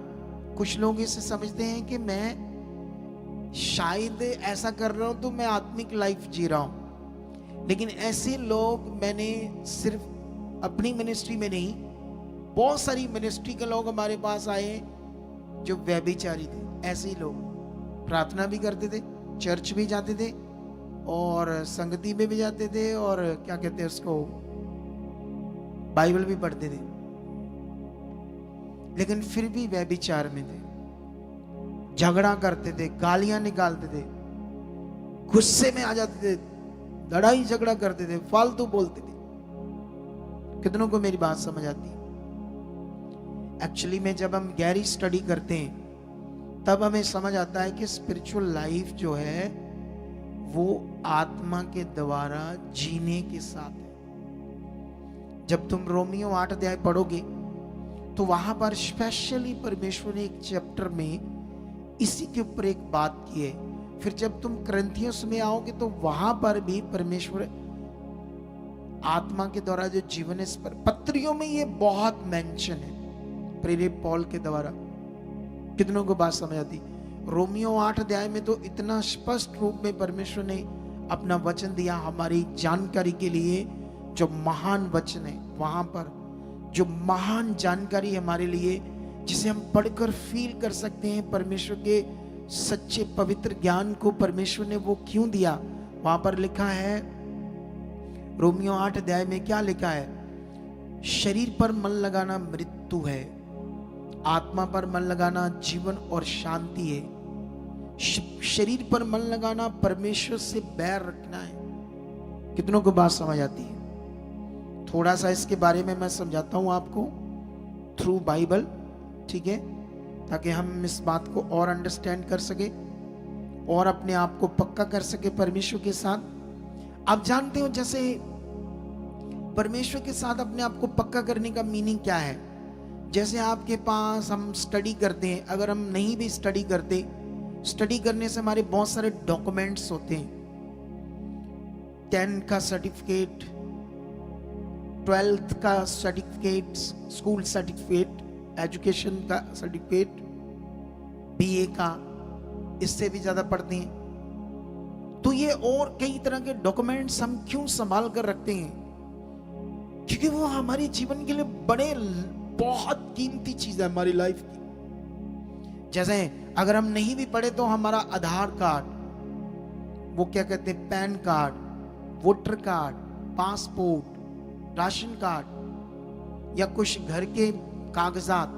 Speaker 1: कुछ लोग इसे समझते हैं कि मैं शायद ऐसा कर रहा हूं तो मैं आत्मिक लाइफ जी रहा हूं, लेकिन ऐसे लोग मैंने सिर्फ अपनी मिनिस्ट्री में नहीं, बहुत सारी मिनिस्ट्री के लोग हमारे पास आए जो व्यभिचारी थे। ऐसे ही लोग प्रार्थना भी करते थे, चर्च भी जाते थे और संगति में भी जाते थे और क्या कहते हैं उसको, बाइबल भी पढ़ते थे, लेकिन फिर भी व्यभिचार में थे, झगड़ा करते थे, गालियां निकालते थे, गुस्से में आ जाते थे, लड़ाई झगड़ा करते थे, फालतू बोलते थे। कितनों को मेरी बात समझ आती है? एक्चुअली में जब हम गहरी स्टडी करते हैं तब हमें समझ आता है कि स्पिरिचुअल लाइफ जो है वो आत्मा के द्वारा जीने के साथ है। जब तुम रोमियो 8 अध्याय पढ़ोगे तो वहां पर स्पेशली परमेश्वर ने एक चैप्टर में इसी के ऊपर एक बात की है। फिर जब तुम करंथियोस में आओगे तो वहां पर भी परमेश्वर आत्मा के द्वारा जो जीवन है, इस पर पत्रियों में ये बहुत मेंशन है प्रेरित पौल के द्वारा। कितनों को बात समझ आती? रोमियो 8 अध्याय में तो इतना स्पष्ट रूप में परमेश्वर ने अपना वचन दिया हमारी जानकारी के लिए। जो महान वचन है वहां पर जो महान जानकारी हमारे लिए, जिसे हम पढ़कर फील कर सकते हैं परमेश्वर के सच्चे पवित्र ज्ञान को परमेश्वर ने वो क्यों दिया। वहां पर लिखा है रोमियो 8 अध्याय में क्या लिखा है? शरीर पर मन लगाना मृत्यु है, आत्मा पर मन लगाना जीवन और शांति है। शरीर पर मन लगाना परमेश्वर से बैर रखना है। कितनों को बात समझ आती है? थोड़ा सा इसके बारे में मैं समझाता हूं आपको थ्रू बाइबल, ठीक है, ताकि हम इस बात को और अंडरस्टैंड कर सके और अपने आप को पक्का कर सके परमेश्वर के साथ। आप जानते हो जैसे परमेश्वर के साथ अपने आप को पक्का करने का मीनिंग क्या है? जैसे आपके पास हम स्टडी करते हैं, अगर हम नहीं भी स्टडी करते, स्टडी करने से हमारे बहुत सारे डॉक्यूमेंट्स होते हैं। 10 का सर्टिफिकेट, 12th का सर्टिफिकेट, स्कूल सर्टिफिकेट, एजुकेशन का सर्टिफिकेट, बीए का, इससे भी ज्यादा पढ़ते हैं। तो ये और कई तरह के डॉक्यूमेंट्स हम क्यों संभाल कर रखते हैं? क्योंकि वो हमारे जीवन के लिए बड़े बहुत कीमती चीज है हमारी लाइफ की। जैसे अगर हम नहीं भी पढ़े तो हमारा आधार कार्ड, वो क्या कहते हैं, pan card, voter card, passport, ration card या कुछ घर के कागजात,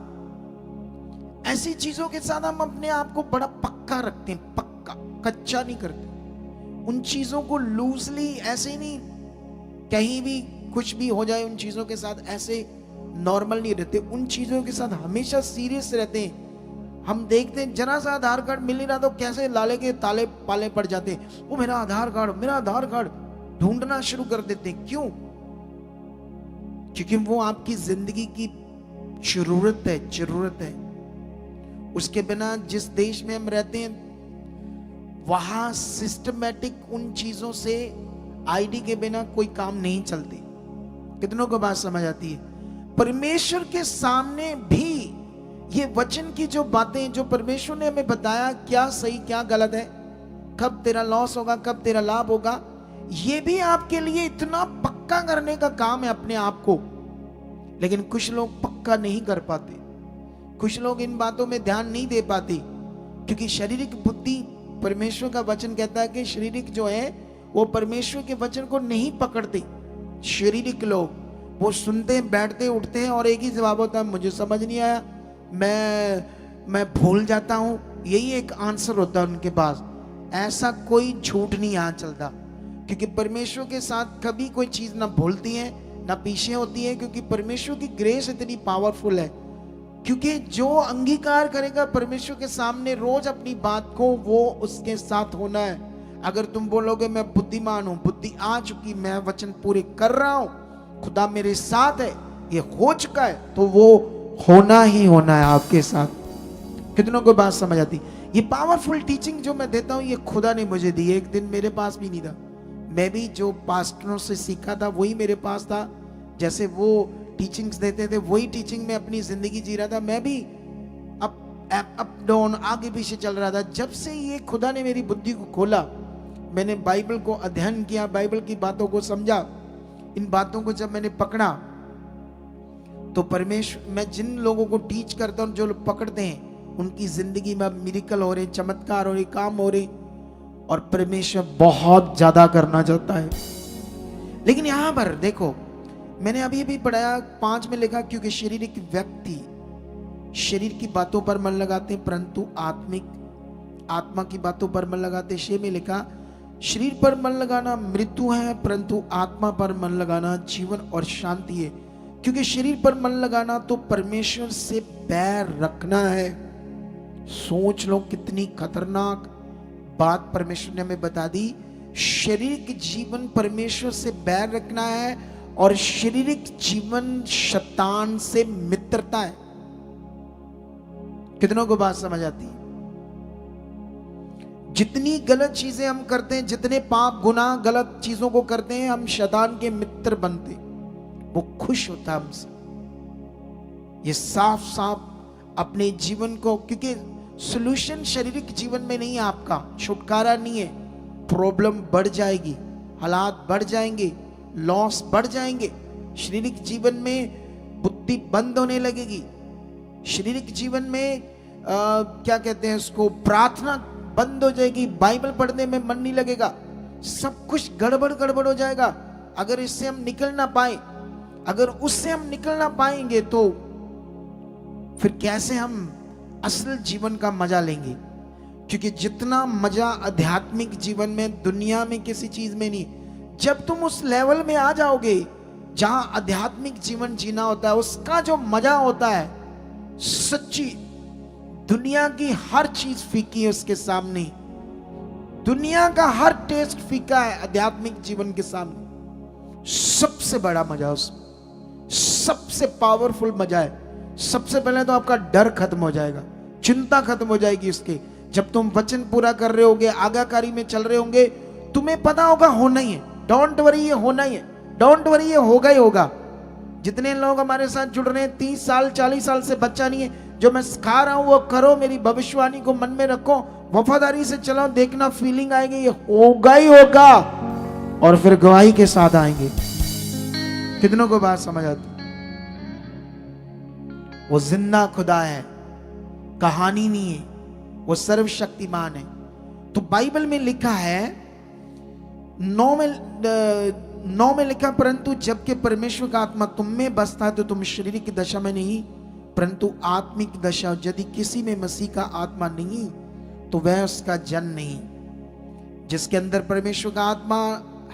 Speaker 1: ऐसी चीजों के साथ हम अपने आप को बड़ा पक्का रखते हैं, पक्का, कच्चा नहीं करते। उन चीजों को लूजली ऐसे नहीं, कहीं भी कुछ भी हो जाए, उन चीजों के साथ ऐसे नॉर्मल नहीं रहते, उन चीजों के साथ हमेशा सीरियस रहते हैं। हम देखते हैं जरा सा आधार कार्ड मिल नहीं रहा तो कैसे लाले के ताले पाले पड़ जाते हैं, वो मेरा आधार कार्ड ढूंढना शुरू कर देते हैं। क्यों? क्योंकि वो आपकी जिंदगी की जरूरत है। उसके बिना जिस देश में हम रहते हैं वहां सिस्टमैटिक उन चीजों से आईडी के बिना कोई काम नहीं चलती। कितनों को बात समझ आती है? परमेश्वर के सामने भी ये वचन की जो बातें, जो परमेश्वर ने हमें बताया क्या सही क्या गलत है, कब तेरा लॉस होगा, कब तेरा लाभ होगा, ये भी आपके लिए इतना पक्का करने का काम है अपने आप को। लेकिन कुछ लोग पक्का नहीं कर पाते, कुछ लोग इन बातों में ध्यान नहीं दे पाते, क्योंकि शारीरिक बुद्धि, परमेश्वर का वचन कहता है कि शारीरिक जो है वो परमेश्वर के वचन को नहीं पकड़ते। शारीरिक लोग वो सुनते हैं, बैठते उठते हैं और एक ही जवाब होता है, मुझे समझ नहीं आया, मैं भूल जाता हूं। यही एक आंसर होता है उनके पास। ऐसा कोई झूठ नहीं यहाँ चलता, क्योंकि परमेश्वर के साथ कभी कोई चीज ना भूलती है ना पीछे होती है, क्योंकि परमेश्वर की ग्रेस इतनी पावरफुल है। क्योंकि जो अंगीकार करेगा परमेश्वर के सामने रोज अपनी बात को, वो उसके साथ होना है। अगर तुम बोलोगे मैं बुद्धिमान हूं, बुद्धि आ चुकी, मैं वचन पूरे कर रहा हूं, खुदा मेरे साथ है, ये हो चुका है, तो वो होना ही होना है आपके साथ। कितनों को बात समझ आती? ये पावरफुल टीचिंग जो मैं देता हूं ये खुदा ने मुझे दी। एक दिन मेरे पास भी नहीं था, मैं भी जो पास्टरों से सीखा था वही मेरे पास था, जैसे वो टीचिंग्स देते थे वही टीचिंग में अपनी जिंदगी जी रहा था। मैं भी अप डाउन आगे पीछे चल रहा था। जब से ये खुदा ने मेरी बुद्धि को खोला, मैंने बाइबल को अध्ययन किया, बाइबल की बातों को समझा, इन बातों को जब मैंने पकड़ा तो परमेश्वर, मैं जिन लोगों को टीच करता हूँ, जो लोग पकड़ते हैं, उनकी जिंदगी में मिरेकल हो रहे, चमत्कार हो रहे, काम हो रहे, और परमेश्वर बहुत ज्यादा करना चाहता है। लेकिन यहां पर देखो, मैंने अभी भी पढ़ाया 5 में लिखा, क्योंकि शारीरिक व्यक्ति शरीर की बातों पर मन लगाते हैं, परंतु आत्मा की बातों पर मन लगाते। 6 में लिखा, शरीर पर मन लगाना मृत्यु है, परंतु आत्मा पर मन लगाना जीवन और शांति है। क्योंकि शरीर पर मन लगाना तो परमेश्वर से बैर रखना है। सोच लो कितनी खतरनाक बात परमेश्वर ने हमें बता दी। शारीरिक जीवन परमेश्वर से बैर रखना है, और शारीरिक जीवन शैतान से मित्रता है। कितनों को बात समझ आती है? जितनी गलत चीजें हम करते हैं, जितने पाप गुनाह गलत चीजों को करते हैं, हम शैतान के मित्र बनते, वो खुश होता हमसे। ये साफ साफ अपने जीवन को, क्योंकि सॉल्यूशन शारीरिक जीवन में नहीं है, आपका छुटकारा नहीं है। प्रॉब्लम बढ़ जाएगी, हालात बढ़ जाएंगे, लॉस बढ़ जाएंगे। शारीरिक जीवन में बुद्धि बंद होने लगेगी। शारीरिक जीवन में क्या कहते हैं उसको, प्रार्थना बंद हो जाएगी, बाइबल पढ़ने में मन नहीं लगेगा, सब कुछ गड़बड़ हो जाएगा। अगर इससे हम निकल ना पाए, अगर उससे हम निकल ना पाएंगे, तो फिर कैसे हम असल जीवन का मजा लेंगे? क्योंकि जितना मजा आध्यात्मिक जीवन में, दुनिया में किसी चीज में नहीं। जब तुम उस लेवल में आ जाओगे जहां आध्यात्मिक जीवन जीना होता है, उसका जो मजा होता है, सच्ची दुनिया की हर चीज फीकी है उसके सामने। दुनिया का हर टेस्ट फीका है आध्यात्मिक जीवन के सामने। सबसे बड़ा मजा उसमें, सबसे पावरफुल मजा है। सबसे पहले तो आपका डर खत्म हो जाएगा, चिंता खत्म हो जाएगी उसके। जब तुम वचन पूरा कर रहे होगे, आज्ञाकारी में चल रहे होंगे, तुम्हें पता होगा होना ही है। डोंट वरी, ये होना ही है। डोंट वरी, ये होगा ही होगा। जितने लोग हमारे साथ जुड़ रहे हैं, 30 साल 40 साल से बच्चा नहीं है, जो मैं सिखा रहा हूं वो करो, मेरी भविष्यवाणी को मन में रखो, वफादारी से चलो, देखना फीलिंग आएगी, ये होगा ही होगा, और फिर गवाही के साथ आएंगे। कितनों को बात समझ आती? वो जिंदा खुदा है, कहानी नहीं है, वो सर्वशक्तिमान है। तो बाइबल में लिखा है 9 में लिखा, परंतु जबकि परमेश्वर का आत्मा तुम में बसता है तो तुम शारीरिक दशा में नहीं परंतु आत्मिक दशा। यदि किसी में मसीह का आत्मा नहीं तो वह उसका जन नहीं। जिसके अंदर परमेश्वर का आत्मा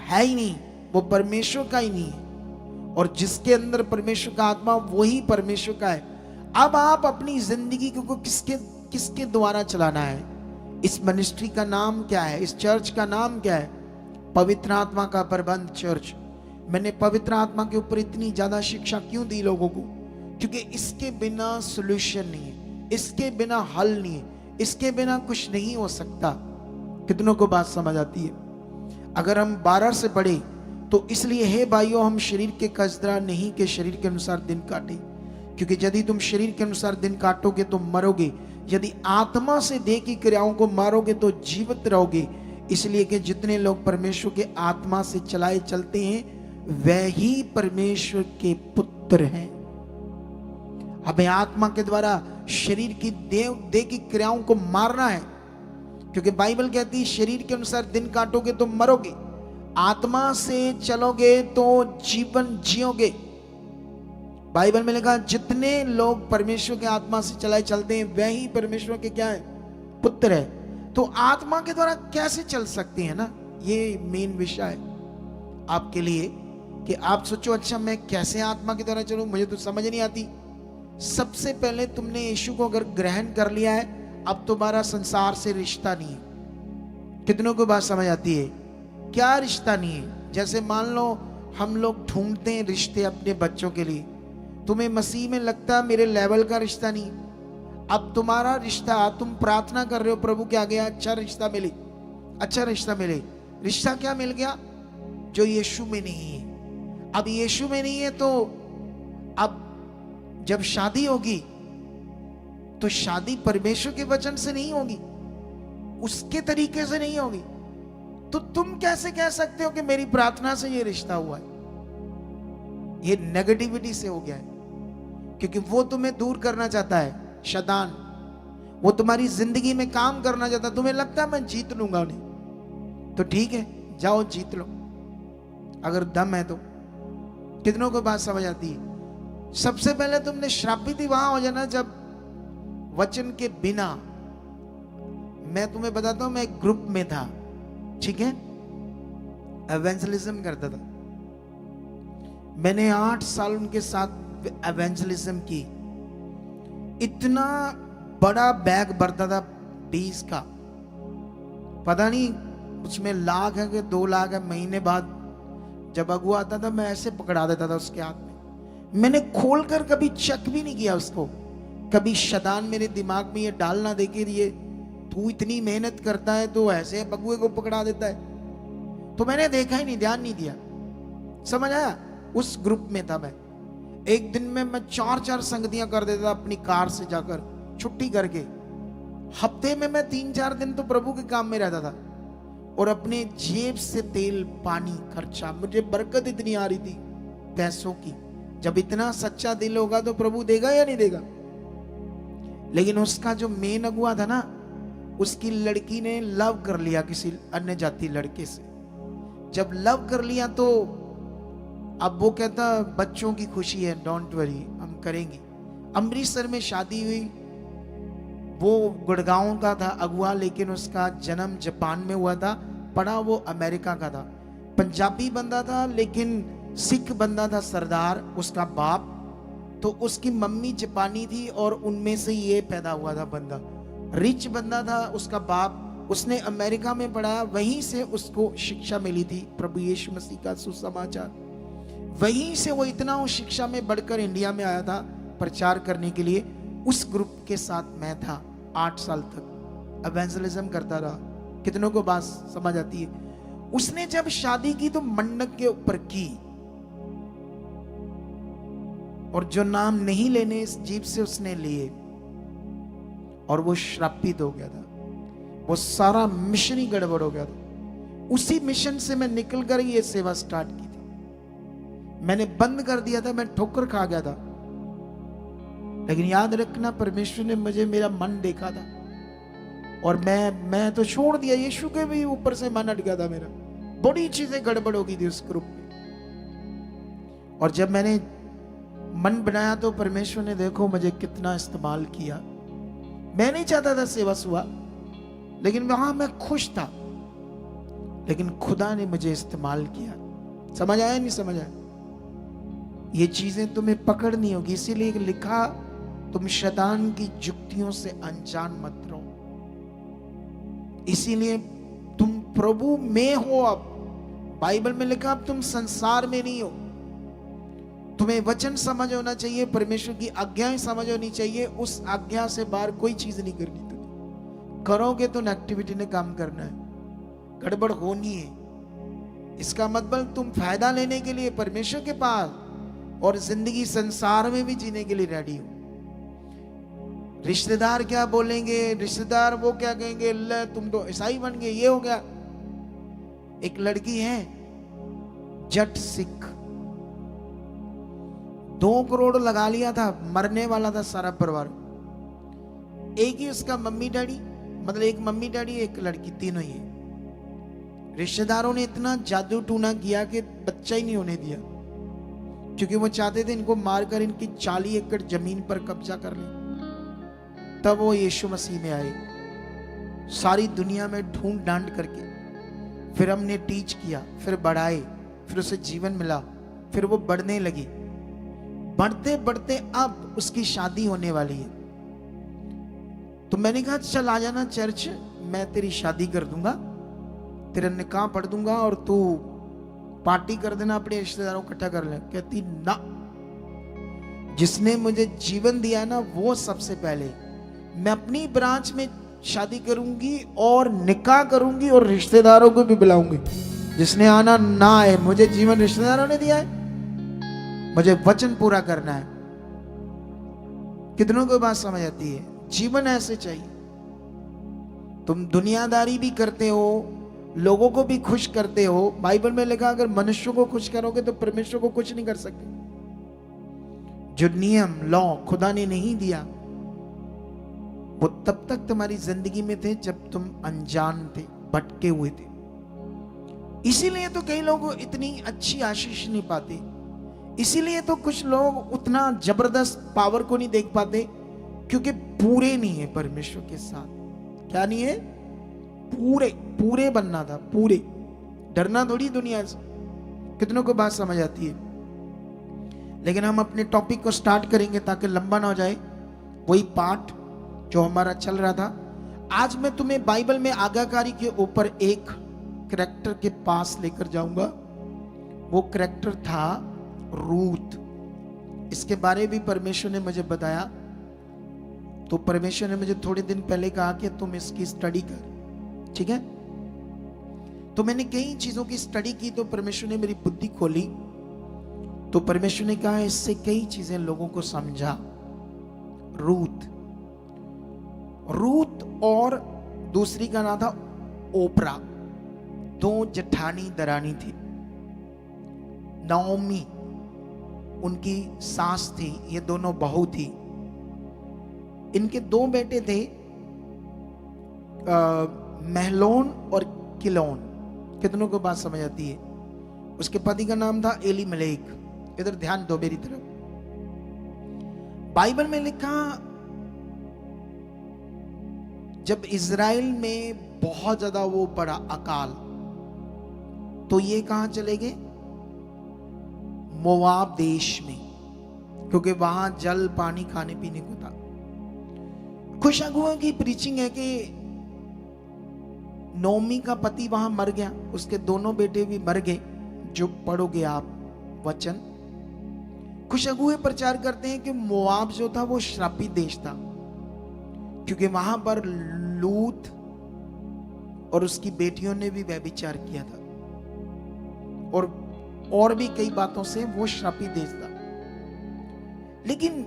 Speaker 1: है ही नहीं, वो परमेश्वर का ही नहीं है, और जिसके अंदर परमेश्वर का आत्मा वही परमेश्वर का है। अब आप अपनी जिंदगी को किसके द्वारा चलाना है? इस मिनिस्ट्री का नाम क्या है? इस चर्च का नाम क्या है? पवित्र आत्मा का प्रबंध चर्च। मैंने पवित्र आत्मा के ऊपर इतनी ज्यादा शिक्षा क्यों दी लोगों को? क्योंकि इसके बिना सॉल्यूशन नहीं है, इसके बिना हल नहीं है, इसके बिना कुछ नहीं हो सकता। कितनों को बात समझ आती है? अगर हम 12 से पढ़े तो इसलिए हे भाइयों, हम शरीर के कसदरा नहीं के शरीर के अनुसार दिन काटे, क्योंकि यदि तुम शरीर के अनुसार दिन काटोगे तो मरोगे, यदि आत्मा से देह की क्रियाओं को मारोगे तो जीवित रहोगे। इसलिए कि जितने लोग परमेश्वर के आत्मा से चलाए चलते हैं वह ही परमेश्वर के पुत्र हैं। हमें आत्मा के द्वारा शरीर की देह की क्रियाओं को मारना है, क्योंकि बाइबल कहती है शरीर के अनुसार दिन काटोगे तो मरोगे, आत्मा से चलोगे तो जीवन जियोगे। बाइबल में लिखा जितने लोग परमेश्वर के आत्मा से चलाए चलते हैं वह ही परमेश्वर के क्या है? पुत्र है। तो आत्मा के द्वारा कैसे चल सकते हैं ना, ये मेन विषय है आपके लिए कि आप सोचो अच्छा मैं कैसे आत्मा की तरह चलूं, मुझे तो समझ नहीं आती। सबसे पहले तुमने यीशु को अगर ग्रहण कर लिया है, अब तुम्हारा संसार से रिश्ता नहीं है। कितनों को बात समझ आती है? क्या रिश्ता नहीं है? जैसे मान लो हम लोग ढूंढते हैं रिश्ते अपने बच्चों के लिए, तुम्हें मसीह में लगता है मेरे लेवल का रिश्ता नहीं। अब तुम्हारा रिश्ता, तुम प्रार्थना कर रहे हो प्रभु के आगे अच्छा रिश्ता मिले, अच्छा रिश्ता मिले। रिश्ता क्या मिल गया? जो यीशु में नहीं है। अब यीशु में नहीं है तो अब जब शादी होगी तो शादी परमेश्वर के वचन से नहीं होगी, उसके तरीके से नहीं होगी। तो तुम कैसे कह सकते हो कि मेरी प्रार्थना से ये रिश्ता हुआ है? ये नेगेटिविटी से हो गया है, क्योंकि वो तुम्हें दूर करना चाहता है, शैतान। वो तुम्हारी जिंदगी में काम करना चाहता है। तुम्हें लगता है मैं जीत लूंगा उन्हें, तो ठीक है, जाओ जीत लो, अगर दम है तो। कितनों को बात समझ आती है? सबसे पहले तुमने श्रापित ही वहां हो जाना जब वचन के बिना। मैं तुम्हें बताता हूं, मैं एक ग्रुप में था, ठीक है, एवेंजलिज्म करता था। मैंने 8 साल उनके साथ एवेंजलिज्म की। इतना बड़ा बैग भरता था 20 का, पता नहीं उसमें लाख है कि 2 लाख है। महीने बाद जब अगुआ आता था मैं ऐसे पकड़ा देता था उसके हाथ में। मैंने खोलकर कभी चेक भी नहीं किया उसको। कभी शैतान मेरे दिमाग में ये डालना दे के ये तू इतनी मेहनत करता है तो ऐसे बगुए को पकड़ा देता है। तो मैंने देखा ही नहीं, ध्यान नहीं दिया। समझ आया? उस ग्रुप में था मैं। एक दिन में मैं 4-4 संगतियां कर देता था अपनी कार से जाकर, छुट्टी करके। हफ्ते में मैं 3-4 दिन तो प्रभु के काम में रहता था, और अपने जेब से तेल पानी खर्चा। मुझे बरकत इतनी आ रही थी पैसों की। जब इतना सच्चा दिल होगा तो प्रभु देगा या नहीं देगा? लेकिन उसका जो मेन अगुआ था ना, उसकी लड़की ने लव कर लिया किसी अन्य जाति लड़के से। जब लव कर लिया तो अब वो कहता बच्चों की खुशी है, डोंट वरी, हम करेंगे। अमृतसर में शादी हुई। वो गुड़गांव का था अगुआ, लेकिन उसका जन्म जापान में हुआ था, पढ़ा वो अमेरिका का था। पंजाबी बंदा था लेकिन सिख बंदा था, सरदार उसका बाप। तो उसकी मम्मी जापानी थी और उनमें से ये पैदा हुआ था बंदा। रिच बंदा था उसका बाप, उसने अमेरिका में पढ़ा, वहीं से उसको शिक्षा मिली थी प्रभु यीशु मसीह का सुसमाचार। वहीं से वो इतना उस शिक्षा में बढ़कर इंडिया में आया था प्रचार करने के लिए। उस ग्रुप के साथ मैं था 8 साल तक, एवेंजलिज्म करता रहा। कितनों को बात समझ आती है? उसने जब शादी की तो मंडक के ऊपर की, और जो नाम नहीं लेने इस जीप से उसने लिए, और वो श्रापित हो गया था। वो सारा मिशन ही गड़बड़ हो गया था। उसी मिशन से मैं निकलकर ये सेवा स्टार्ट की थी। मैंने बंद कर दिया था, मैं ठोकर खा गया था। लेकिन याद रखना, परमेश्वर ने मुझे मेरा मन देखा था, और मैं तो छोड़ दिया। यीशु के भी ऊपर से मन हट गया था मेरा। बड़ी चीजें गड़बड़ हो गई थी उस ग्रुप में। और जब मैंने मन बनाया तो परमेश्वर ने देखो मुझे कितना इस्तेमाल किया। मैं नहीं चाहता था सेवा सुआ, लेकिन वहां मैं खुश था। लेकिन खुदा ने मुझे इस्तेमाल किया। समझ आया नहीं समझ आया? ये चीजें तुम्हें पकड़नी होगी। इसीलिए लिखा, तुम शैतान की जुक्तियों से अनजान मत रहो। इसीलिए तुम प्रभु में हो। अब बाइबल में लिखा, अब तुम संसार में नहीं हो। तुम्हें वचन समझ होना चाहिए, परमेश्वर की आज्ञाएं समझ होनी चाहिए। उस आज्ञा से बाहर कोई चीज नहीं करनी। तुम्हें करोगे तो नेगेटिविटी ने काम करना है, गड़बड़ होनी है। इसका मतलब तुम फायदा लेने के लिए परमेश्वर के पास और जिंदगी संसार में भी जीने के लिए रेडी हो। रिश्तेदार क्या बोलेंगे, रिश्तेदार वो क्या कहेंगे, ले तुम तो ईसाई बन गए, ये हो गया। एक लड़की है जट सिख, 2 करोड़ लगा लिया था, मरने वाला था सारा परिवार। एक ही उसका मम्मी डैडी, मतलब एक मम्मी डैडी एक लड़की, तीनों ही है। रिश्तेदारों ने इतना जादू टूना किया कि बच्चा ही नहीं होने दिया, क्योंकि वो चाहते थे इनको मारकर इनकी 40 एकड़ जमीन पर कब्जा कर लें। तब वो यीशु मसीह में आए, सारी दुनिया में ढूंढ डांड करके। फिर हमने टीच किया, फिर बढ़ाए, फिर उसे जीवन मिला, फिर वो बढ़ने लगी। बढ़ते बढ़ते अब उसकी शादी होने वाली है। तो मैंने कहा चल आ जाना चर्च, मैं तेरी शादी कर दूंगा, तेरा निकाह पढ़ दूंगा और तू पार्टी कर देना, अपने रिश्तेदारों को इकट्ठा कर ले। कहती ना, जिसने मुझे जीवन दिया ना वो सबसे पहले। मैं अपनी ब्रांच में शादी करूंगी और निकाह करूंगी और रिश्तेदारों को भी बुलाऊंगी। जिसने आना ना आए, मुझे जीवन रिश्तेदारों ने दिया है, मुझे वचन पूरा करना है। कितनों को बात समझ आती है? जीवन ऐसे चाहिए। तुम दुनियादारी भी करते हो, लोगों को भी खुश करते हो। बाइबल में लिखा अगर मनुष्यों को खुश करोगे तो परमेश्वर को कुछ नहीं कर सकते। जो नियम लॉ खुदा ने नहीं दिया वो तब तक तुम्हारी जिंदगी में थे जब तुम अनजान थे, भटके हुए थे। इसीलिए तो कई लोग इतनी अच्छी आशीष नहीं पाते, इसीलिए तो कुछ लोग उतना जबरदस्त पावर को नहीं देख पाते, क्योंकि पूरे नहीं है परमेश्वर के साथ। क्या नहीं है? पूरे। पूरे बनना था, पूरे। डरना थोड़ी दुनिया से। कितनों को बात समझ आती है? लेकिन हम अपने टॉपिक को स्टार्ट करेंगे ताकि लंबा ना हो जाए। वही पाठ जो हमारा चल रहा था। आज मैं तुम्हें बाइबल में आज्ञाकारी के ऊपर एक कैरेक्टर के पास लेकर जाऊंगा। वो कैरेक्टर था रूथ। इसके बारे में भी परमेश्वर ने मुझे बताया। तो परमेश्वर ने मुझे थोड़े दिन पहले कहा कि तुम इसकी स्टडी कर, ठीक है? तो मैंने कई चीजों की स्टडी की, तो परमेश्वर ने मेरी बुद्धि खोली। तो परमेश्वर ने कहा इससे कई चीजें लोगों को समझा। रूथ और दूसरी का नाम था ओपरा। दो जेठानी दरानी थी। नाओमी उनकी सास थी, ये दोनों बहू थी। इनके दो बेटे थे, महलोन और किलोन। कितनों को बात समझ आती है? उसके पति का नाम था एलीमलेक। इधर ध्यान दो मेरी तरफ। बाइबल में लिखा जब इज़राइल में बहुत ज्यादा वो पड़ा अकाल, तो ये कहां चले गए? मोआब देश में, क्योंकि वहां जल पानी खाने पीने को था। खुशखबरी की प्रीचिंग है कि नोमी का पति वहां मर गया, उसके दोनों बेटे भी मर गए। जो पढ़ोगे आप वचन, खुशखबरी प्रचार करते हैं कि मोआब जो था वो श्रापित देश था, क्योंकि वहां पर लूत और उसकी बेटियों ने भी व्यभिचार किया था, और भी कई बातों से वो श्रापित देश था। लेकिन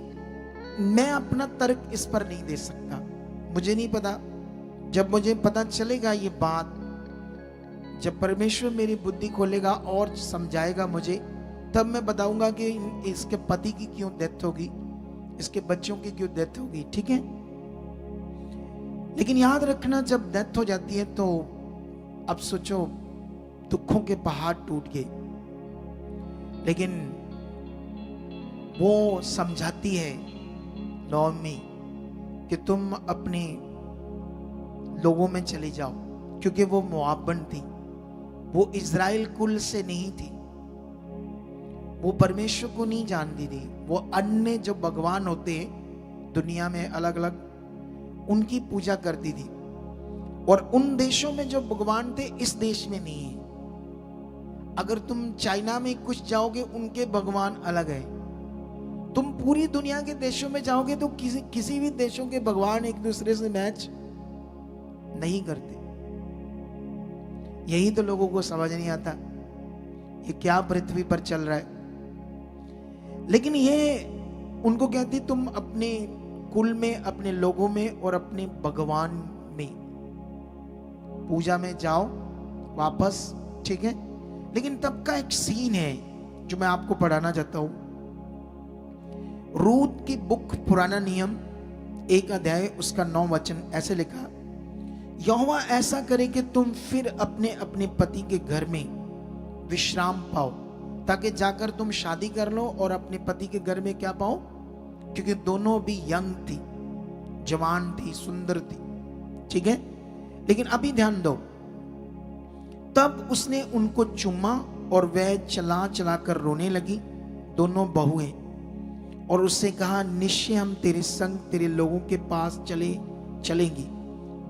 Speaker 1: मैं अपना तर्क इस पर नहीं दे सकता, मुझे नहीं पता। जब मुझे पता चलेगा ये बात, जब परमेश्वर मेरी बुद्धि खोलेगा और समझाएगा मुझे, तब मैं बताऊंगा कि इसके पति की क्यों डेथ होगी, इसके बच्चों की क्यों डेथ होगी, ठीक है? लेकिन याद रखना, जब डेथ हो जाती है तो अब सोचो दुखों के पहाड़ टूट गए। लेकिन वो समझाती है नोमी कि तुम अपने लोगों में चले जाओ, क्योंकि वो मोआबन थी, वो इज़राइल कुल से नहीं थी, वो परमेश्वर को नहीं जानती थी। वो अन्य जो भगवान होते हैं दुनिया में अलग अलग, उनकी पूजा करती थी। और उन देशों में जो भगवान थे इस देश में नहीं है। अगर तुम चाइना में कुछ जाओगे, उनके भगवान अलग है। तुम पूरी दुनिया के देशों में जाओगे तो किसी भी देशों के भगवान एक दूसरे से मैच नहीं करते। यही तो लोगों को समझ नहीं आता, ये क्या पृथ्वी पर चल रहा है। लेकिन ये उनको कहती तुम अपने कुल में, अपने लोगों में और अपने भगवान में पूजा में जाओ वापस, ठीक है? लेकिन तब का एक सीन है जो मैं आपको पढ़ाना चाहता हूं। रूथ की बुक पुराना नियम 1 अध्याय उसका 9 वचन ऐसे लिखा, यहोवा ऐसा करे कि तुम फिर अपने अपने पति के घर में विश्राम पाओ, ताकि जाकर तुम शादी कर लो और अपने पति के घर में क्या पाओ, क्योंकि दोनों भी यंग थी, जवान थी, सुंदर थी, ठीक है? लेकिन अभी ध्यान दो, तब उसने उनको चूमा और वह चला चला कर रोने लगी, दोनों बहुएं, और उससे कहा निश्चय हम तेरे संग तेरे लोगों के पास चलेंगी।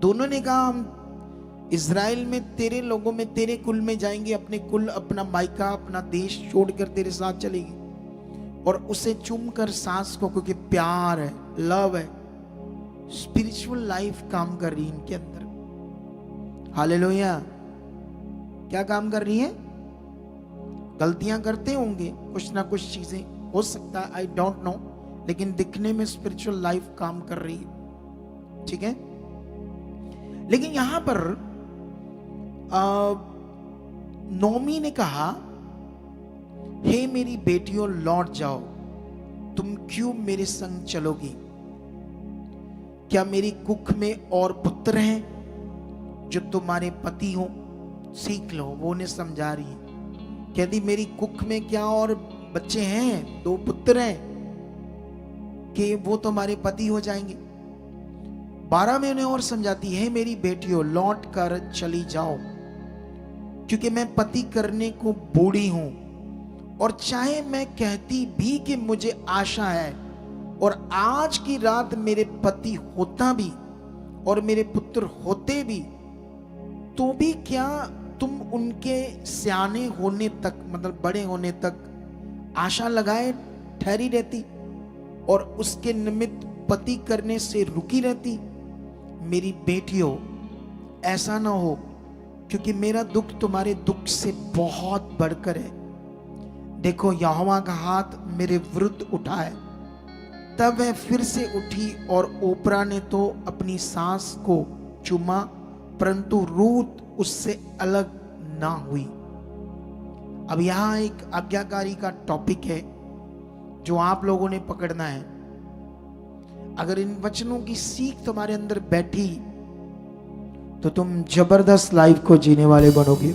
Speaker 1: दोनों ने कहा हम इज़राइल में तेरे लोगों में, तेरे कुल में जाएंगे, अपने कुल, अपना मायका, अपना देश छोड़कर तेरे साथ चलेगी। और उसे चूम कर सास को, क्योंकि प्यार है, लव है, स्पिरिचुअल लाइफ काम कर रही इनके अंदर। हालेलुया। क्या काम कर रही हैं? गलतियां करते होंगे, कुछ ना कुछ चीजें हो सकता है, आई डोंट नो, लेकिन दिखने में स्पिरिचुअल लाइफ काम कर रही है, ठीक है। लेकिन यहां पर नोमी ने कहा, हे मेरी बेटियों लौट जाओ, तुम क्यों मेरे संग चलोगी? क्या मेरी कुख में और पुत्र हैं जो तुम्हारे पति हो? सीख लो, वो उन्हें समझा रही है। कहती मेरी कुख में क्या और बच्चे हैं, 2 पुत्र हैं कि वो तुम्हारे पति हो जाएंगे। 12 में उन्हें और समझाती है, मेरी बेटियों लौट कर चली जाओ, क्योंकि मैं पति करने को बूढ़ी हूं, और चाहे मैं कहती भी कि मुझे आशा है और आज की रात मेरे पति होता भी और मेरे पुत्र होते भी, तो भी क्या तुम उनके सियाने होने तक, मतलब बड़े होने तक आशा लगाए ठहरी रहती और उसके निमित्त पति करने से रुकी रहती? मेरी बेटियों, ऐसा ना हो, क्योंकि मेरा दुख तुम्हारे दुख से बहुत बढ़कर है। देखो यहोवा का हाथ मेरे विरुद्ध उठा है। तब वह फिर से उठी और ओपरा ने तो अपनी सास को चूमा, परंतु रूत उससे अलग ना हुई। अब यहां एक आज्ञाकारी का टॉपिक है जो आप लोगों ने पकड़ना है। अगर इन वचनों की सीख तुम्हारे अंदर बैठी तो तुम जबरदस्त लाइफ को जीने वाले बनोगे,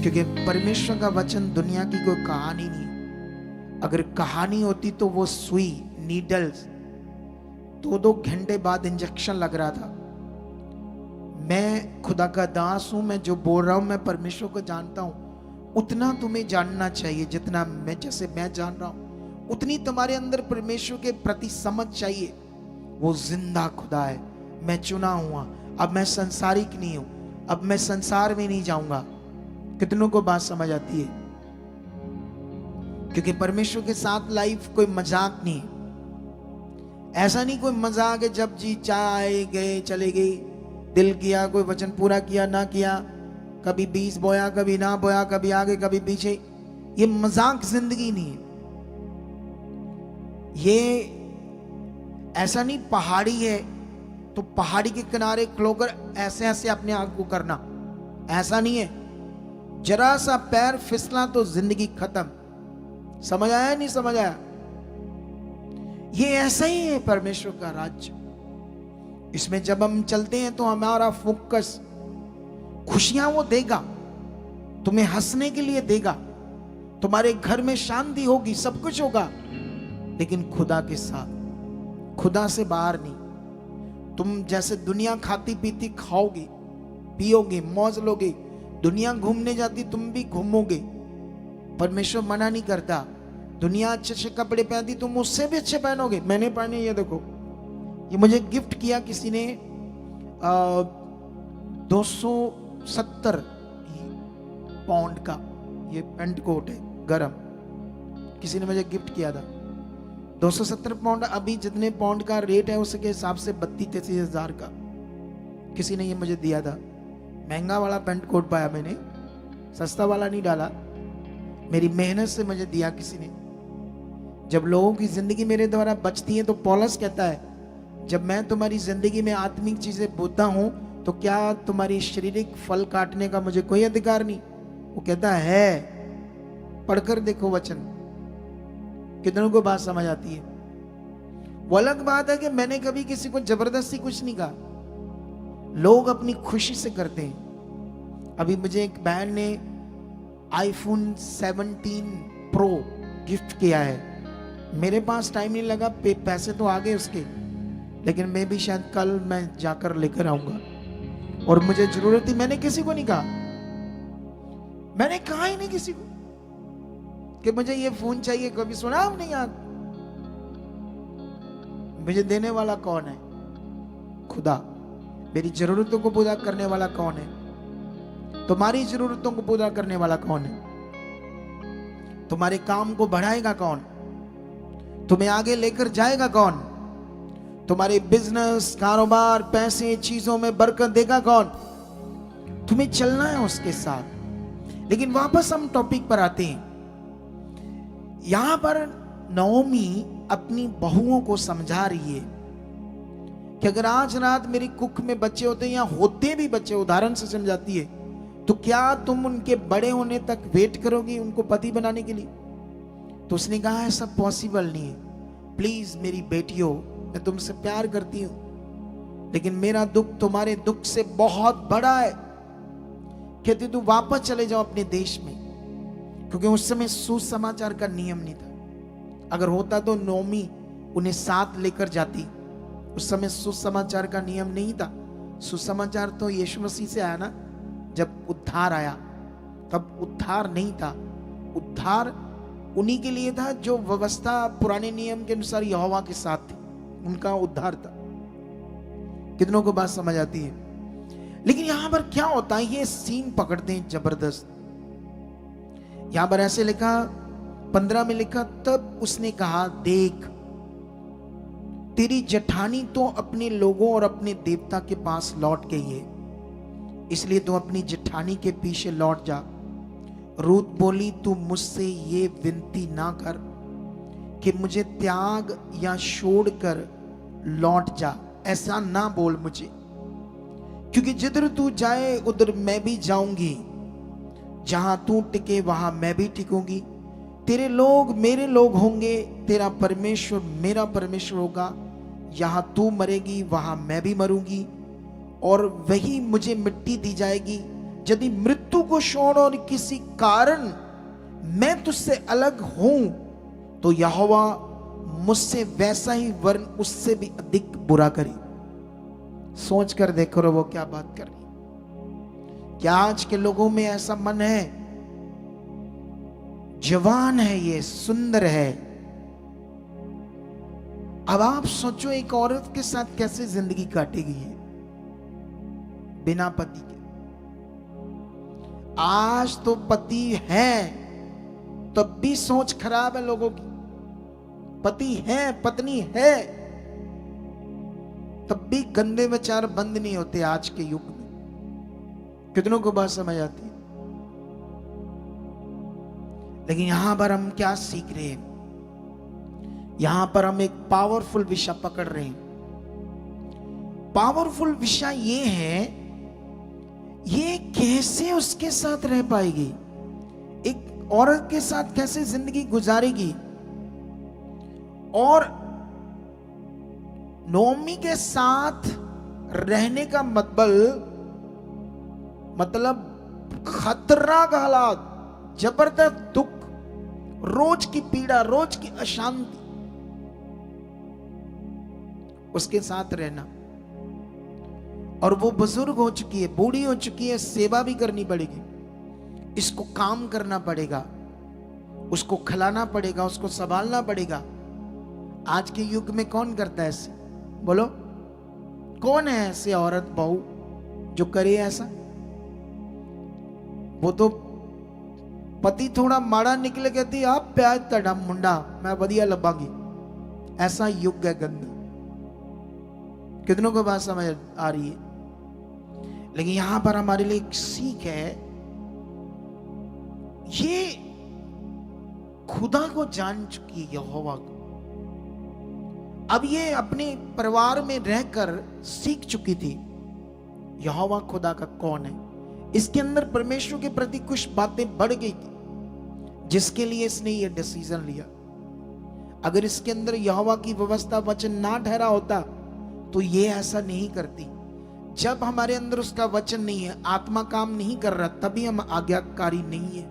Speaker 1: क्योंकि परमेश्वर का वचन दुनिया की कोई कहानी नहीं। अगर कहानी होती तो वो सुई, नीडल्स 2-2 घंटे बाद इंजेक्शन लग रहा था। मैं खुदा का दास हूं, मैं जो बोल रहा हूं मैं परमेश्वर को जानता हूं। उतना तुम्हें जानना चाहिए जितना मैं, जैसे मैं जान रहा हूं उतनी तुम्हारे अंदर परमेश्वर के प्रति समझ चाहिए। वो जिंदा खुदा है, मैं चुना हुआ। अब मैं संसारिक नहीं हूं, अब मैं संसार में नहीं जाऊंगा। कितनों को बात समझ आती है? क्योंकि परमेश्वर के साथ लाइफ कोई मजाक नहीं है। ऐसा नहीं कोई मजाक है, जब जी चाहे गए चले गए, दिल किया, कोई वचन पूरा किया ना किया, कभी बीज बोया कभी ना बोया, कभी आगे कभी पीछे। ये मजाक जिंदगी नहीं है। ये ऐसा नहीं पहाड़ी है तो पहाड़ी के किनारे खलोकर ऐसे ऐसे अपने आप को करना, ऐसा नहीं है। जरा सा पैर फिसला तो जिंदगी खत्म। समझ आया नहीं समझ आया? ये ऐसा ही है परमेश्वर का राज्य। इसमें जब हम चलते हैं तो हमारा फोकस, खुशियां वो देगा, तुम्हें हंसने के लिए देगा, तुम्हारे घर में शांति होगी, सब कुछ होगा, लेकिन खुदा के साथ, खुदा से बाहर नहीं। तुम जैसे दुनिया खाती पीती खाओगे, पियोगे, मौज लोगे, दुनिया घूमने जाती तुम भी घूमोगे। परमेश्वर मना नहीं करता। दुनिया अच्छे अच्छे कपड़े पहनती, तुम उससे भी अच्छे पहनोगे। मैंने पहने, ये देखो, ये मुझे गिफ्ट किया किसी ने, 270 पाउंड का ये पेंट कोट है, गरम, किसी ने मुझे गिफ्ट किया था। 270 पाउंड, अभी जितने पाउंड का रेट है उसके हिसाब से 32-33 हजार का किसी ने ये मुझे दिया था। महंगा वाला पेंट कोट पाया मैंने, सस्ता वाला नहीं डाला, मेरी मेहनत से मुझे दिया किसी ने। जब लोगों की जिंदगी मेरे द्वारा बचती है तो पौलुस कहता है, जब मैं तुम्हारी जिंदगी में आत्मिक चीजें बोता हूं तो क्या तुम्हारी शारीरिक फल काटने का मुझे कोई अधिकार नहीं? वो कहता है, पढ़कर देखो वचन, कितनों को बात समझ आती है। वो अलग बात है कि मैंने कभी किसी को जबरदस्ती कुछ नहीं कहा, लोग अपनी खुशी से करते हैं। अभी मुझे एक बहन ने iPhone 17 Pro गिफ्ट किया है। मेरे पास टाइम नहीं लगा, पैसे तो आ गए उसके, लेकिन मैं भी शायद कल मैं जाकर लेकर आऊंगा। और मुझे जरूरत थी, मैंने किसी को नहीं कहा, मैंने कहा ही नहीं किसी को कि मुझे ये फोन चाहिए। कभी सुना आपने यार? मुझे देने वाला कौन है? खुदा। मेरी जरूरतों को पूरा करने वाला कौन है? तुम्हारी जरूरतों को पूरा करने वाला कौन है? तुम्हारे काम को बढ़ाएगा कौन? तुम्हें आगे लेकर जाएगा कौन? तुम्हारे बिजनेस, कारोबार, पैसे, चीजों में बरकत देगा कौन? तुम्हें चलना है उसके साथ। लेकिन वापस हम टॉपिक पर आते हैं। यहां पर नओमी अपनी बहुओं को समझा रही है कि अगर आज रात मेरी कुख में बच्चे होते या होते भी बच्चे, उदाहरण से समझाती है, तो क्या तुम उनके बड़े होने तक वेट करोगी उनको पति बनाने के लिए? तो उसने कहा ऐसा पॉसिबल नहीं है, प्लीज मेरी बेटियों, मैं तुमसे प्यार करती हूं, लेकिन मेरा दुख तुम्हारे दुख से बहुत बड़ा है। कहती तू वापस चले जाओ अपने देश में, क्योंकि उस समय सुसमाचार का नियम नहीं था। अगर होता तो नोमी उन्हें साथ लेकर जाती। उस समय सुसमाचार का नियम नहीं था। सुसमाचार तो यीशु मसीह से आया ना, जब उद्धार आया तब उद्धार नहीं था। उद्धार उन्हीं के लिए था जो व्यवस्था पुराने नियम के अनुसार यहोवा के साथ थी, उनका उद्धार था। कितनों को बात समझ आती है? लेकिन यहां पर क्या होता है, ये सीन पकड़ते हैं जबरदस्त। यहां पर ऐसे लिखा, 15 में लिखा, तब उसने कहा देख तेरी जेठानी तो अपने लोगों और अपने देवता के पास लौट गई है, इसलिए तू अपनी जेठानी के पीछे लौट जा। रूत बोली तू मुझसे ये विनती ना कर कि मुझे त्याग या छोड़कर लौट जा, ऐसा ना बोल मुझे, क्योंकि जिधर तू जाए उधर मैं भी जाऊंगी, जहां तू टिके वहां मैं भी टिकूंगी। तेरे लोग मेरे लोग होंगे, तेरा परमेश्वर मेरा परमेश्वर होगा। यहां तू मरेगी वहां मैं भी मरूंगी, और वही मुझे मिट्टी दी जाएगी। यदि मृत्यु को छोड़ और किसी कारण मैं तुझसे अलग हूं, तो यहोवा मुझसे वैसा ही वरन उससे भी अधिक बुरा करे। सोच कर देखो रो वो क्या बात कर रही। क्या आज के लोगों में ऐसा मन है? जवान है, ये सुंदर है। अब आप सोचो एक औरत के साथ कैसे जिंदगी काटेगी ये बिना पति के। आज तो पति है तब भी सोच खराब है लोगों की। पति है, पत्नी है, तब भी गंदे विचार बंद नहीं होते आज के युग में। कितनों को बात समझ आती है? लेकिन यहां पर हम क्या सीख रहे हैं? यहां पर हम एक पावरफुल विषय पकड़ रहे हैं। पावरफुल विषय ये है, ये कैसे उसके साथ रह पाएगी, एक औरत के साथ कैसे जिंदगी गुजारेगी। और नोमी के साथ रहने का मतलब खतरनाक हालात, जबरदस्त दुख, रोज की पीड़ा, रोज की अशांति, उसके साथ रहना। और वो बुजुर्ग हो चुकी है, बूढ़ी हो चुकी है, सेवा भी करनी पड़ेगी, इसको काम करना पड़ेगा, उसको खिलाना पड़ेगा, उसको संभालना पड़ेगा। आज के युग में कौन करता है ऐसे? बोलो, कौन है ऐसे औरत बहू जो करे ऐसा? वो तो पति थोड़ा माड़ा निकले कहती आप प्याज तड़ा मुंडा मैं वधिया लबांगी। ऐसा युग है गंदा। कितनों को बात समझ आ रही है? लेकिन यहां पर हमारे लिए एक सीख है, ये खुदा को जान चुकी है, यहोवा को। अब ये अपने परिवार में रहकर सीख चुकी थी यहोवा खुदा का कौन है। इसके अंदर परमेश्वर के प्रति कुछ बातें बढ़ गई थी, जिसके लिए इसने ये डिसीजन लिया। अगर इसके अंदर यहोवा की व्यवस्था वचन ना ठहरा होता तो ये ऐसा नहीं करती। जब हमारे अंदर उसका वचन नहीं है, आत्मा काम नहीं कर रहा, तभी हम आज्ञाकारी नहीं है,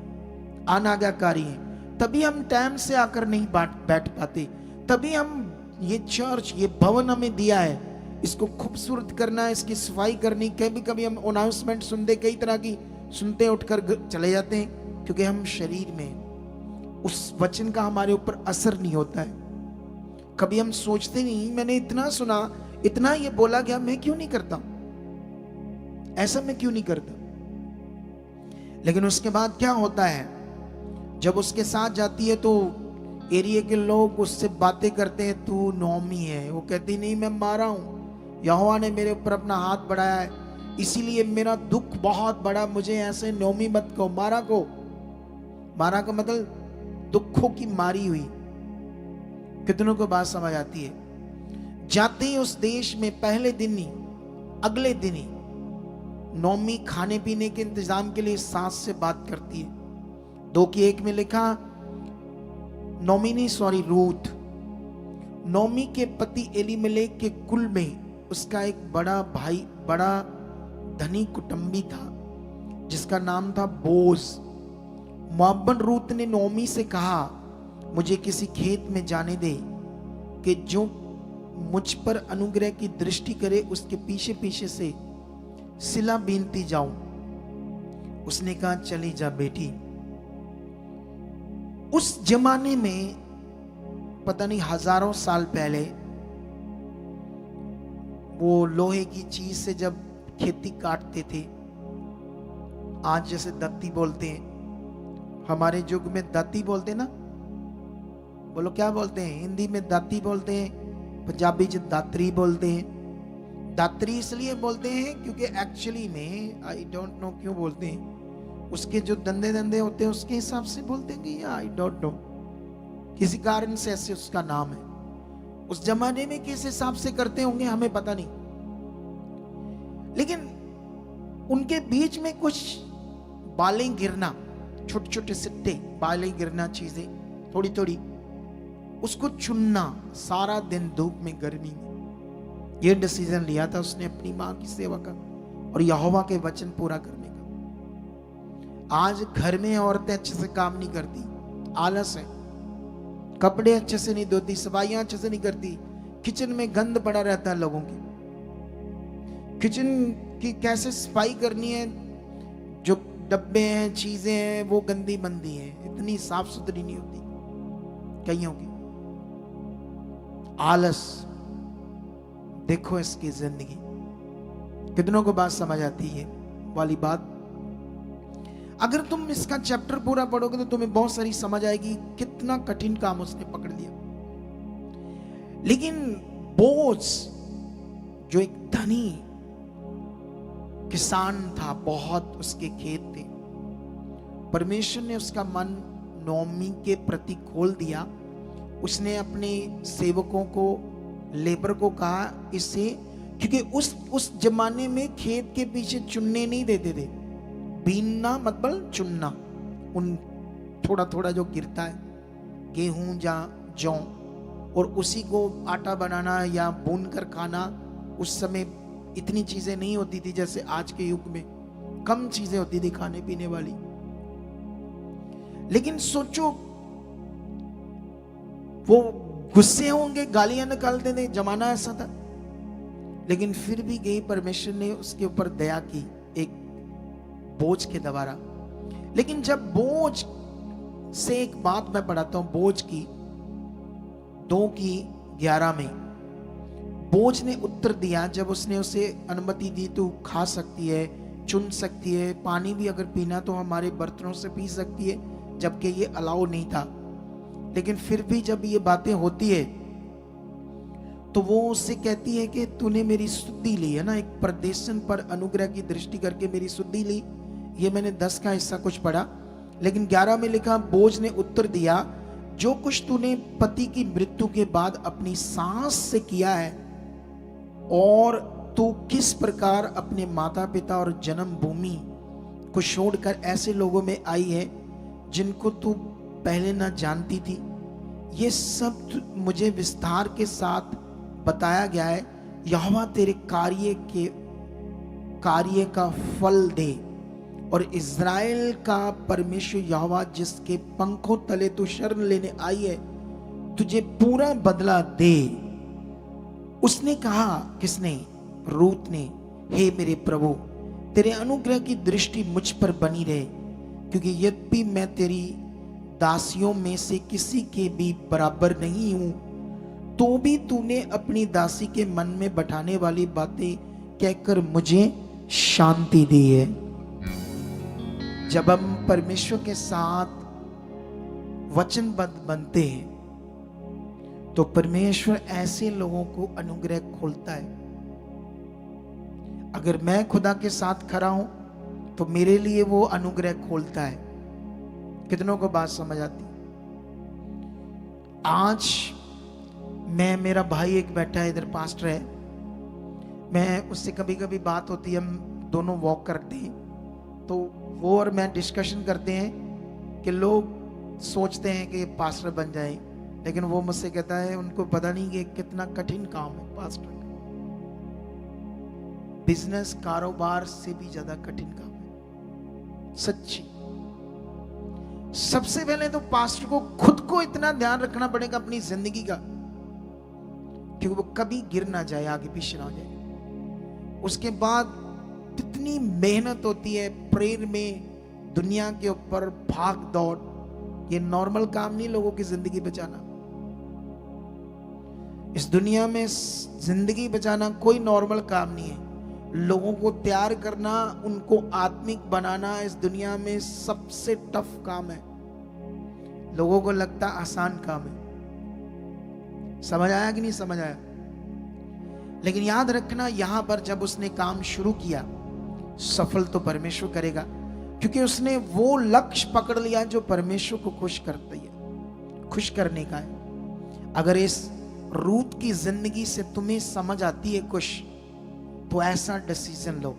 Speaker 1: अनाज्ञाकारी हैं। तभी हम टाइम से आकर नहीं बैठ पाते। तभी हम ये चर्च, ये भवन हमें दिया है, इसको खूबसूरत करना है, इसकी सफाई करनी। कभी कभी हम अनाउंसमेंट सुनते, कई तरह की सुनते उठकर चले जाते हैं, क्योंकि हम शरीर में उस वचन का हमारे ऊपर असर नहीं होता है। कभी हम सोचते नहीं, मैंने इतना सुना, इतना ये बोला गया, मैं क्यों नहीं करता, ऐसा मैं क्यों नहीं करता। लेकिन उसके बाद क्या होता है, जब उसके साथ जाती है तो एरिया के लोग उससे बातें करते हैं, तू नोमी है। वो कहती नहीं, मैं मारा हूं, यहोवा ने मेरे ऊपर अपना हाथ बढ़ाया है, इसीलिए मेरा दुख बहुत बड़ा, मुझे ऐसे नौमी मत कहो। मारा का मतलब दुखों की मारी हुई। कितनों को बात समझ आती है? जाते ही उस देश में पहले दिन ही, अगले दिन ही नौमी खाने पीने के इंतजाम के लिए सास से बात करती है। 2:1 में लिखा, रूथ, नौमी के पति एलीमेलेक के कुल में उसका एक बड़ा भाई, बड़ा धनी कुटुंबी था जिसका नाम था बोज। मोआबन रूत ने नौमी से कहा, मुझे किसी खेत में जाने दे कि जो मुझ पर अनुग्रह की दृष्टि करे उसके पीछे पीछे से सिला बीनती जाऊं। उसने कहा, चली जा बेटी। उस जमाने में पता नहीं हजारों साल पहले वो लोहे की चीज से जब खेती काटते थे, आज जैसे दत्ती बोलते हैं, हमारे युग में दाती बोलते हैं ना, बोलो क्या बोलते हैं? हिंदी में दाती बोलते हैं, पंजाबी में दात्री बोलते हैं। दात्री इसलिए बोलते हैं क्योंकि एक्चुअली में आई डोंट नो क्यों बोलते हैं, उसके जो दंदे दंदे होते हैं उसके हिसाब से बोलते हैं या आई डोंट नो, किसी कारण से ऐसे उसका नाम है। उस जमाने में किस हिसाब से करते होंगे हमें पता नहीं, लेकिन उनके बीच में कुछ बालें गिरना, छोटे छोटे सिट्टे बालें गिरना, चीजें थोड़ी थोड़ी, उसको चुनना सारा दिन धूप में, गर्मी में। ये डिसीजन लिया था उसने अपनी मां की सेवा का और यहोवा के वचन पूरा करने का। आज घर में औरतें अच्छे से काम नहीं करती, आलस है, कपड़े अच्छे से नहीं धोती, सफाइयां अच्छे से नहीं करती, किचन में गंद पड़ा रहता है लोगों की। किचन की कैसे सफाई करनी है, जो डब्बे हैं, चीजें हैं, वो गंदी मंदी हैं, इतनी साफ सुथरी नहीं होती कईयों की। आलस, देखो इसकी जिंदगी। कितनों को बात समझ आती है वाली बात? अगर तुम इसका चैप्टर पूरा पढ़ोगे तो तुम्हें बहुत सारी समझ आएगी, कितना कठिन काम उसने पकड़ लिया। लेकिन बोझ जो एक धनी किसान था, बहुत उसके खेत थे, परमेश्वर ने उसका मन नौमी के प्रति खोल दिया। उसने अपने सेवकों को, लेबर को कहा इससे, क्योंकि उस जमाने में खेत के पीछे चुनने नहीं देते थे। बीनना मतलब चुनना, उन थोड़ा थोड़ा जो गिरता है, गेहूं या जौ, और उसी को आटा बनाना या भून कर खाना। उस समय इतनी चीजें नहीं होती थी जैसे आज के युग में, कम चीजें होती थी खाने पीने वाली। लेकिन सोचो, वो गुस्से होंगे, गालियां निकालते थे, जमाना ऐसा था। लेकिन फिर भी गई, परमेश्वर ने उसके ऊपर दया की एक बोझ के द्वारा। लेकिन जब बोझ से एक बात मैं पढ़ाता हूं, बोझ की 2:11 में बोझ ने उत्तर दिया, जब उसने उसे अनुमति दी, तू खा सकती है, चुन सकती है, पानी भी अगर पीना तो हमारे बर्तनों से पी सकती है, जबकि ये अलाउ नहीं था। लेकिन फिर भी जब ये बातें होती है तो वो उससे कहती है कि तूने मेरी सुधि ली है ना, एक परदेशन पर अनुग्रह की दृष्टि करके मेरी सुधि ली। ये मैंने 10 का हिस्सा कुछ पढ़ा, लेकिन 11 में लिखा, बोझ ने उत्तर दिया, जो कुछ तूने पति की मृत्यु के बाद अपनी सास से किया है, और तू किस प्रकार अपने माता पिता और जन्मभूमि को छोड़कर ऐसे लोगों में आई है जिनको तू पहले ना जानती थी, ये सब मुझे विस्तार के साथ बताया गया है। यहोवा तेरे कार्य का फल दे, और इज़राइल का परमेश्वर यहोवा जिसके पंखों तले तू शरण लेने आई है, तुझे पूरा बदला दे। उसने कहा, किसने? रूत ने, हे मेरे प्रभु, तेरे अनुग्रह की दृष्टि मुझ पर बनी रहे, क्योंकि यद्यपि मैं तेरी दासियों में से किसी के भी बराबर नहीं हूं, तो भी तूने अपनी दासी के मन में बैठाने वाली बातें कहकर मुझे शांति दी है। जब हम परमेश्वर के साथ वचनबद्ध बनते हैं तो परमेश्वर ऐसे लोगों को अनुग्रह खोलता है। अगर मैं खुदा के साथ खड़ा हूं तो मेरे लिए वो अनुग्रह खोलता है। कितनों को बात समझ आती? आज मेरा भाई एक बैठा है इधर, पास्टर है, मैं उससे कभी कभी बात होती है, हम दोनों वॉक करते हैं, तो वो और मैं डिस्कशन करते हैं कि लोग सोचते हैं कि पास्टर बन जाए, लेकिन वो मुझसे कहता है उनको पता नहीं कि कितना कठिन काम है पास्टर का। बिजनेस कारोबार से भी ज्यादा कठिन काम है, सच्ची। सबसे पहले तो पास्टर को खुद को इतना ध्यान रखना पड़ेगा अपनी जिंदगी का, क्योंकि वो कभी गिर ना जाए, आगे पीछे ना जाए। उसके बाद कितनी मेहनत होती है प्रेयर में, दुनिया के ऊपर भाग दौड़। ये नॉर्मल काम नहीं लोगों की जिंदगी बचाना। इस दुनिया में जिंदगी बचाना कोई नॉर्मल काम नहीं है। लोगों को तैयार करना, उनको आत्मिक बनाना इस दुनिया में सबसे टफ काम है। लोगों को लगता आसान काम है। समझ आया कि नहीं समझ आया? लेकिन याद रखना, यहां पर जब उसने काम शुरू किया, सफल तो परमेश्वर करेगा, क्योंकि उसने वो लक्ष्य पकड़ लिया जो परमेश्वर को खुश करती है, खुश करने का है। अगर इस रूत की जिंदगी से तुम्हें समझ आती है कुछ, तो ऐसा डिसीजन लो,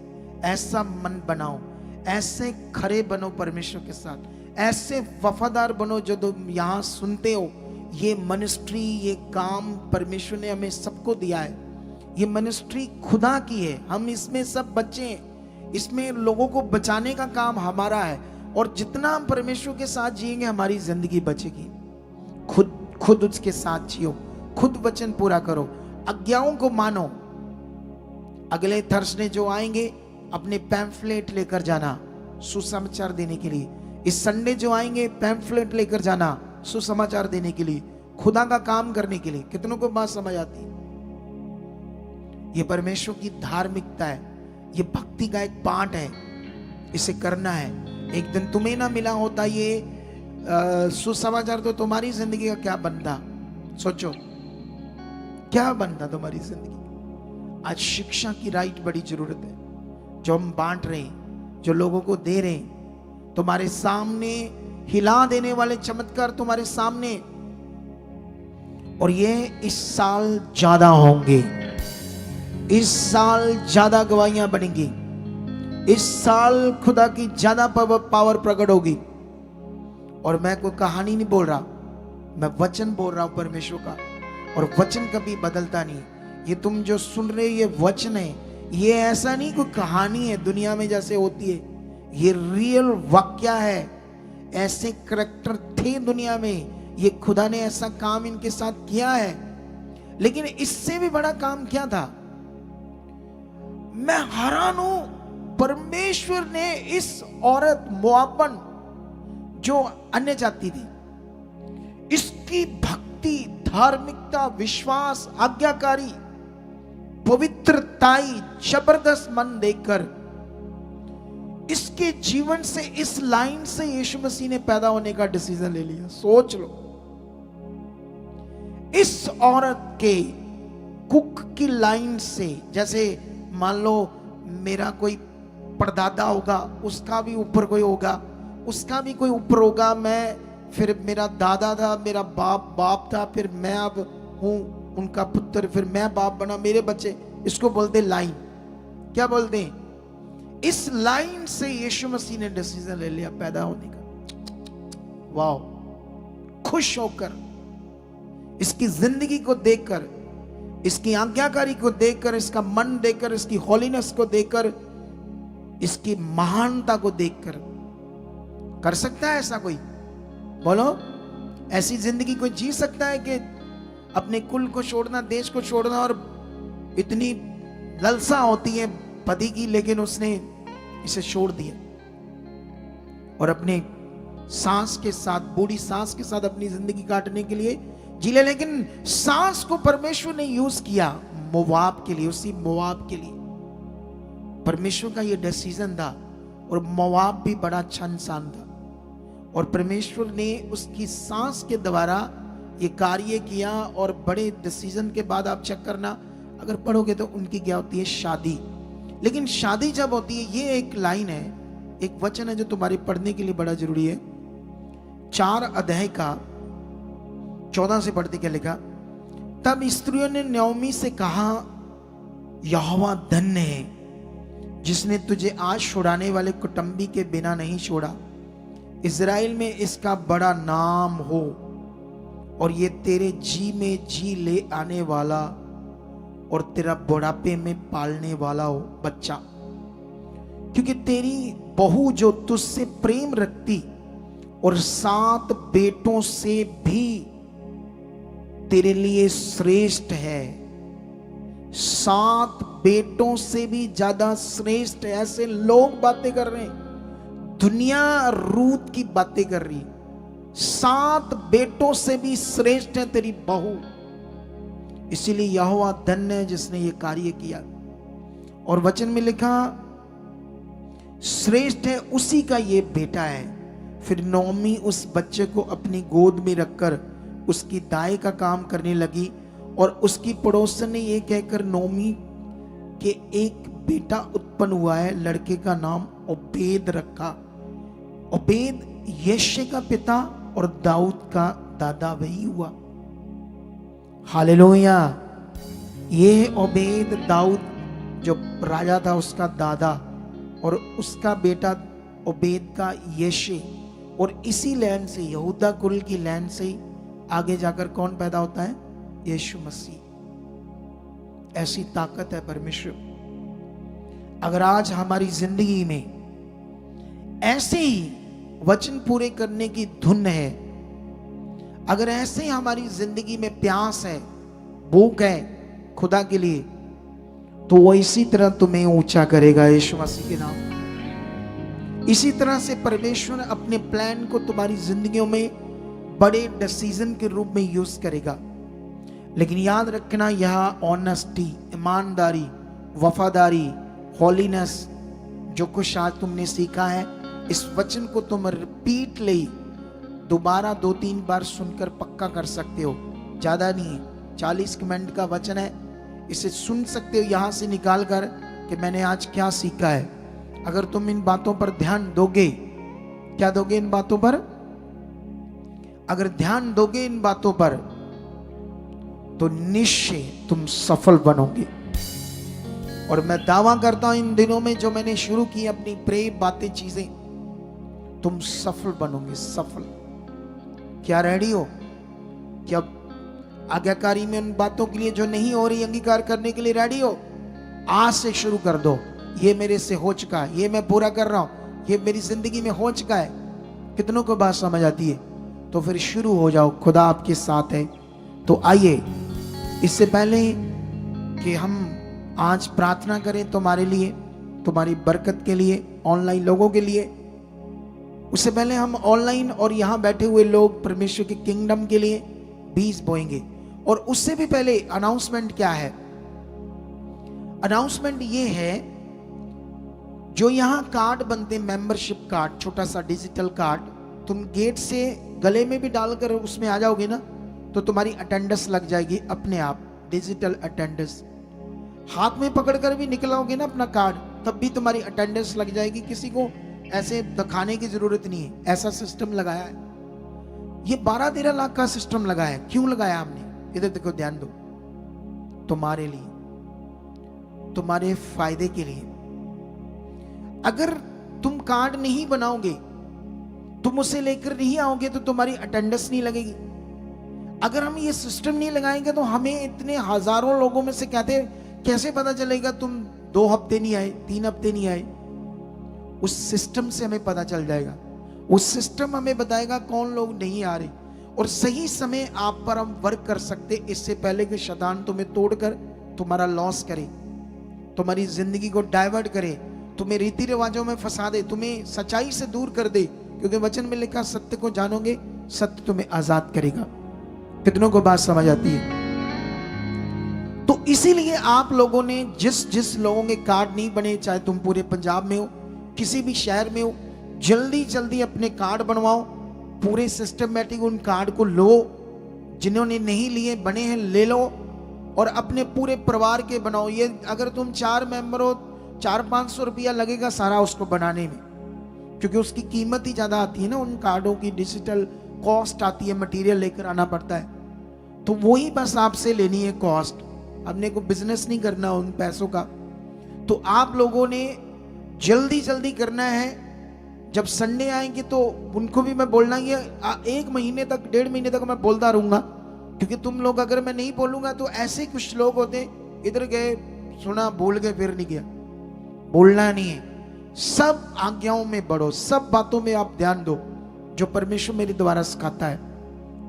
Speaker 1: ऐसा मन बनाओ, ऐसे खरे बनो परमेश्वर के साथ, ऐसे वफादार बनो जो तुम यहां सुनते हो। ये मिनिस्ट्री, ये काम परमेश्वर ने हमें सबको दिया है। ये मिनिस्ट्री खुदा की है, हम इसमें सब बच्चे हैं। इसमें लोगों को बचाने का काम हमारा है, और जितना हम परमेश्वर के साथ जिएंगे हमारी जिंदगी बचेगी। खुद उसके साथ जियो, खुद वचन पूरा करो, आज्ञाओं को मानो। अगले थर्सडे जो आएंगे अपने पैम्फलेट लेकर जाना सुसमाचार देने के लिए। इस संडे जो आएंगे पैम्फलेट लेकर जाना सुसमाचार देने के लिए, खुदा का काम करने के लिए। कितनों को बात समझ आती है? ये परमेश्वर की धार्मिकता है, ये भक्ति का एक पार्ट है, इसे करना है। एक दिन तुम्हें ना मिला होता ये सुसमाचार, तो तुम्हारी जिंदगी का क्या बनता? सोचो क्या बनता तुम्हारी जिंदगी। आज शिक्षा की राइट बड़ी जरूरत है, जो हम बांट रहे हैं, जो लोगों को दे रहे हैं। तुम्हारे सामने हिला देने वाले चमत्कार तुम्हारे सामने, और ये इस साल ज्यादा होंगे। इस साल ज्यादा गवाहियां बनेंगी। इस साल खुदा की ज्यादा पावर प्रकट होगी। और मैं कोई कहानी नहीं बोल रहा, मैं वचन बोल रहा हूं परमेश्वर का, और वचन कभी बदलता नहीं। ये तुम जो सुन रहे ये वचन है, ये ऐसा नहीं कोई कहानी है दुनिया में जैसे होती है, ये रियल वाक्य है। ऐसे करैक्टर थे दुनिया में, ये खुदा ने ऐसा काम इनके साथ किया है। लेकिन इससे भी बड़ा काम क्या था? मैं हैरान हूं, परमेश्वर ने इस औरत मोआबन जो अन्य जाति थी, इसकी भक्ति, धार्मिकता, विश्वास, आज्ञाकारी, पवित्रताई, जबरदस्त मन देखकर इसके जीवन से, इस लाइन से यीशु मसीह ने पैदा होने का डिसीजन ले लिया। सोच लो, इस औरत के कुक की लाइन से, जैसे मान लो मेरा कोई परदादा होगा, उसका भी ऊपर कोई होगा, उसका भी कोई ऊपर होगा, मैं फिर मेरा दादा था, मेरा बाप था, फिर मैं अब हूं उनका पुत्र, फिर मैं बाप बना, मेरे बच्चे। इसको बोलते लाइन। क्या बोलते हैं? इस लाइन से यीशु मसीह ने डिसीजन ले लिया पैदा होने का। वाओ! खुश होकर, इसकी जिंदगी को देखकर, इसकी आज्ञाकारी को देखकर, इसका मन देखकर, इसकी होलीनेस को देखकर, इसकी महानता को देखकर। कर सकता है ऐसा कोई? बोलो, ऐसी जिंदगी कोई जी सकता है कि अपने कुल को छोड़ना, देश को छोड़ना, और इतनी ललसा होती है पति की, लेकिन उसने इसे छोड़ दिया और अपने सांस के साथ, बूढ़ी सांस के साथ अपनी जिंदगी काटने के लिए जी ले। लेकिन सांस को परमेश्वर ने यूज किया मोआब के लिए, उसी मोआब के लिए। परमेश्वर का यह डिसीजन था, और मोआब भी बड़ा अच्छा इंसान था, और परमेश्वर ने उसकी सांस के द्वारा ये कार्य किया। और बड़े डिसीजन के बाद आप चेक करना, अगर पढ़ोगे तो उनकी क्या होती है? शादी। लेकिन शादी जब होती है, ये एक लाइन है, एक वचन है जो तुम्हारे पढ़ने के लिए बड़ा जरूरी है। 4 अध्याय का 14 से पढ़ते क्या लिखा। तब स्त्रियों ने नयोमी से कहा, यहोवा धन्य है जिसने तुझे आज छुड़ाने वाले कुटुंबी के बिना नहीं छोड़ा। इज़राइल में इसका बड़ा नाम हो और ये तेरे जी में जी ले आने वाला और तेरा बुढ़ापे में पालने वाला हो बच्चा, क्योंकि तेरी बहू जो तुझसे प्रेम रखती और 7 बेटों से भी तेरे लिए श्रेष्ठ है। 7 बेटों से भी ज्यादा श्रेष्ठ है। ऐसे लोग बातें कर रहे हैं, दुनिया रूत की बातें कर रही। 7 बेटों से भी श्रेष्ठ है तेरी बहू। इसीलिए यहोवा धन्य है जिसने ये कार्य किया। और वचन में लिखा, श्रेष्ठ है उसी का ये बेटा है। फिर नोमी उस बच्चे को अपनी गोद में रखकर उसकी दाई का काम करने लगी और उसकी पड़ोसन ने यह कहकर नोमी के एक बेटा उत्पन्न हुआ है, लड़के का नाम ओबेद रखा। ओबेद यिशै का पिता और दाऊद का दादा वही हुआ। हालेलुया। ये ओबेद दाऊद जो राजा था उसका दादा और उसका बेटा ओबेद का यिशै, और इसी लैंड से, यहूदा कुल की लैंड से आगे जाकर कौन पैदा होता है? यीशु मसीह। ऐसी ताकत है परमेश्वर। अगर आज हमारी जिंदगी में ऐसे ही वचन पूरे करने की धुन है, अगर ऐसे ही हमारी जिंदगी में प्यास है, भूख है खुदा के लिए, तो वो इसी तरह तुम्हें ऊंचा करेगा यीशु मसीह के नाम। इसी तरह से परमेश्वर अपने प्लान को तुम्हारी जिंदगियों में बड़े डिसीजन के रूप में यूज करेगा। लेकिन याद रखना, यह ऑनेस्टी, ईमानदारी, वफादारी, हॉलीनेस, जो कुछ आज तुमने सीखा है, इस वचन को तुम रिपीटली दोबारा 2-3 बार सुनकर पक्का कर सकते हो। ज्यादा नहीं है, 40 मिनट का वचन है। इसे सुन सकते हो यहां से निकाल कर कि मैंने आज क्या सीखा है। अगर तुम इन बातों पर ध्यान दोगे, क्या दोगे? इन बातों पर अगर ध्यान दोगे इन बातों पर, तो निश्चय तुम सफल बनोगे। और मैं दावा करता हूं इन दिनों में जो मैंने शुरू की अपनी प्रेम बातें, चीजें, तुम सफल बनोगे। सफल। क्या रेडी हो? क्या आज्ञाकारी में उन बातों के लिए जो नहीं हो रही अंगीकार करने के लिए रेडी हो? आज से शुरू कर दो, ये मेरे से हो चुका है, ये मैं पूरा कर रहा हूं, ये मेरी जिंदगी में हो चुका है। कितनों को बात समझ आती है? तो फिर शुरू हो जाओ, खुदा आपके साथ है। तो आइए, इससे पहले कि हम आज प्रार्थना करें तुम्हारे लिए, तुम्हारी बरकत के लिए, ऑनलाइन लोगों के लिए, उससे पहले हम ऑनलाइन और यहां बैठे हुए लोग परमेश्वर के किंगडम के लिए बीज बोएंगे। और उससे भी पहले अनाउंसमेंट क्या है? अनाउंसमेंट ये है, जो यहां कार्ड बनते, मेंबरशिप कार्ड, छोटा सा डिजिटल कार्ड, तुम गेट से गले में भी डालकर उसमें आ जाओगे ना, तो तुम्हारी अटेंडेंस लग जाएगी अपने आप। डिजिटल अटेंडेंस हाथ में पकड़कर भी निकलाओगे ना अपना कार्ड, तब भी तुम्हारी अटेंडेंस लग जाएगी। किसी को ऐसे दिखाने की जरूरत नहीं है, ऐसा सिस्टम लगाया है। ये 12-13 लाख का सिस्टम लगाया है। क्यों लगाया हमने? इधर देखो, ध्यान दो, तुम्हारे लिए, तुम्हारे फायदे के लिए। अगर तुम कार्ड नहीं बनाओगे, तुम उसे लेकर नहीं आओगे, तो तुम्हारी अटेंडेंस नहीं लगेगी। अगर हम ये सिस्टम नहीं लगाएंगे तो हमें इतने हजारों लोगों में से कहते कैसे पता चलेगा तुम 2 हफ्ते नहीं आए, 3 हफ्ते नहीं आए? उस सिस्टम से हमें पता चल जाएगा। उस सिस्टम हमें बताएगा कौन लोग नहीं आ रहे, और सही समय आप पर हम वर्क कर सकते, इससे पहले कि शैतान तुम्हें तोड़कर तुम्हारा लॉस करे, तुम्हारी जिंदगी को डाइवर्ट करे, तुम्हें रीति रिवाजों में फंसा दे, तुम्हें सच्चाई से दूर कर दे। क्योंकि वचन में लिखा, सत्य को जानोगे, सत्य तुम्हें आजाद करेगा। कितनों को बात समझ आती है? तो इसीलिए आप लोगों ने जिस लोगों के कार्ड नहीं बने, चाहे तुम पूरे पंजाब में हो, किसी भी शहर में हो, जल्दी जल्दी अपने कार्ड बनवाओ। पूरे सिस्टमेटिक उन कार्ड को लो। जिन्होंने नहीं लिए, बने हैं, ले लो, और अपने पूरे परिवार के बनाओ। ये अगर तुम 4 मेंबर हो 400-500 रुपया लगेगा सारा उसको बनाने में, क्योंकि उसकी कीमत ही ज्यादा आती है ना, उन कार्डों की डिजिटल कॉस्ट आती है, मटेरियल लेकर आना पड़ता है। तो वही बस आपसे लेनी है कॉस्ट, अपने को बिजनेस नहीं करना उन पैसों का। तो आप लोगों ने जल्दी जल्दी करना है। जब संडे आएंगे तो उनको भी मैं बोलना, ये 1 महीने तक 1.5 महीने तक मैं बोलता रहूंगा, क्योंकि तुम लोग अगर मैं नहीं बोलूंगा तो ऐसे कुछ लोग होते इधर गए सुना भूल गए फिर नहीं गया। बोलना नहीं है, सब आज्ञाओं में बढ़ो, सब बातों में आप ध्यान दो जो परमेश्वर मेरे द्वारा सिखाता है,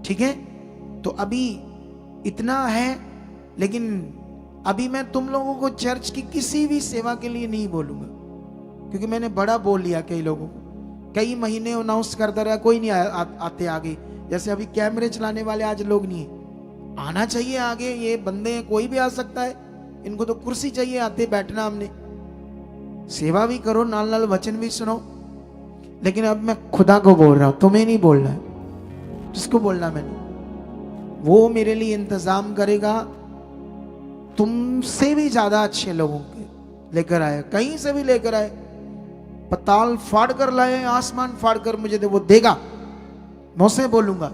Speaker 1: ठीक है। तो अभी इतना है, लेकिन अभी मैं तुम लोगों को चर्च की किसी भी सेवा के लिए नहीं बोलूंगा, क्योंकि मैंने बड़ा बोल लिया कई लोगों को, कई महीने अनाउंस करता रहा, कोई नहीं आते आगे। जैसे अभी कैमरे चलाने वाले आज लोग नहीं है, आना चाहिए आगे, ये बंदे हैं, कोई भी आ सकता है, इनको तो कुर्सी चाहिए आते बैठना। हमने सेवा भी करो, नाल नाल वचन भी सुनो। लेकिन अब मैं खुदा को बोल रहा हूं, तुम्हें नहीं बोलना है, जिसको बोलना मैंने, वो मेरे लिए इंतजाम करेगा। तुमसे भी ज्यादा अच्छे लोगों के लेकर आए, कहीं से भी लेकर आए, पताल फाड़ कर लाए, आसमान फाड़ कर मुझे दे, वो देगा। मैं उससे बोलूंगा,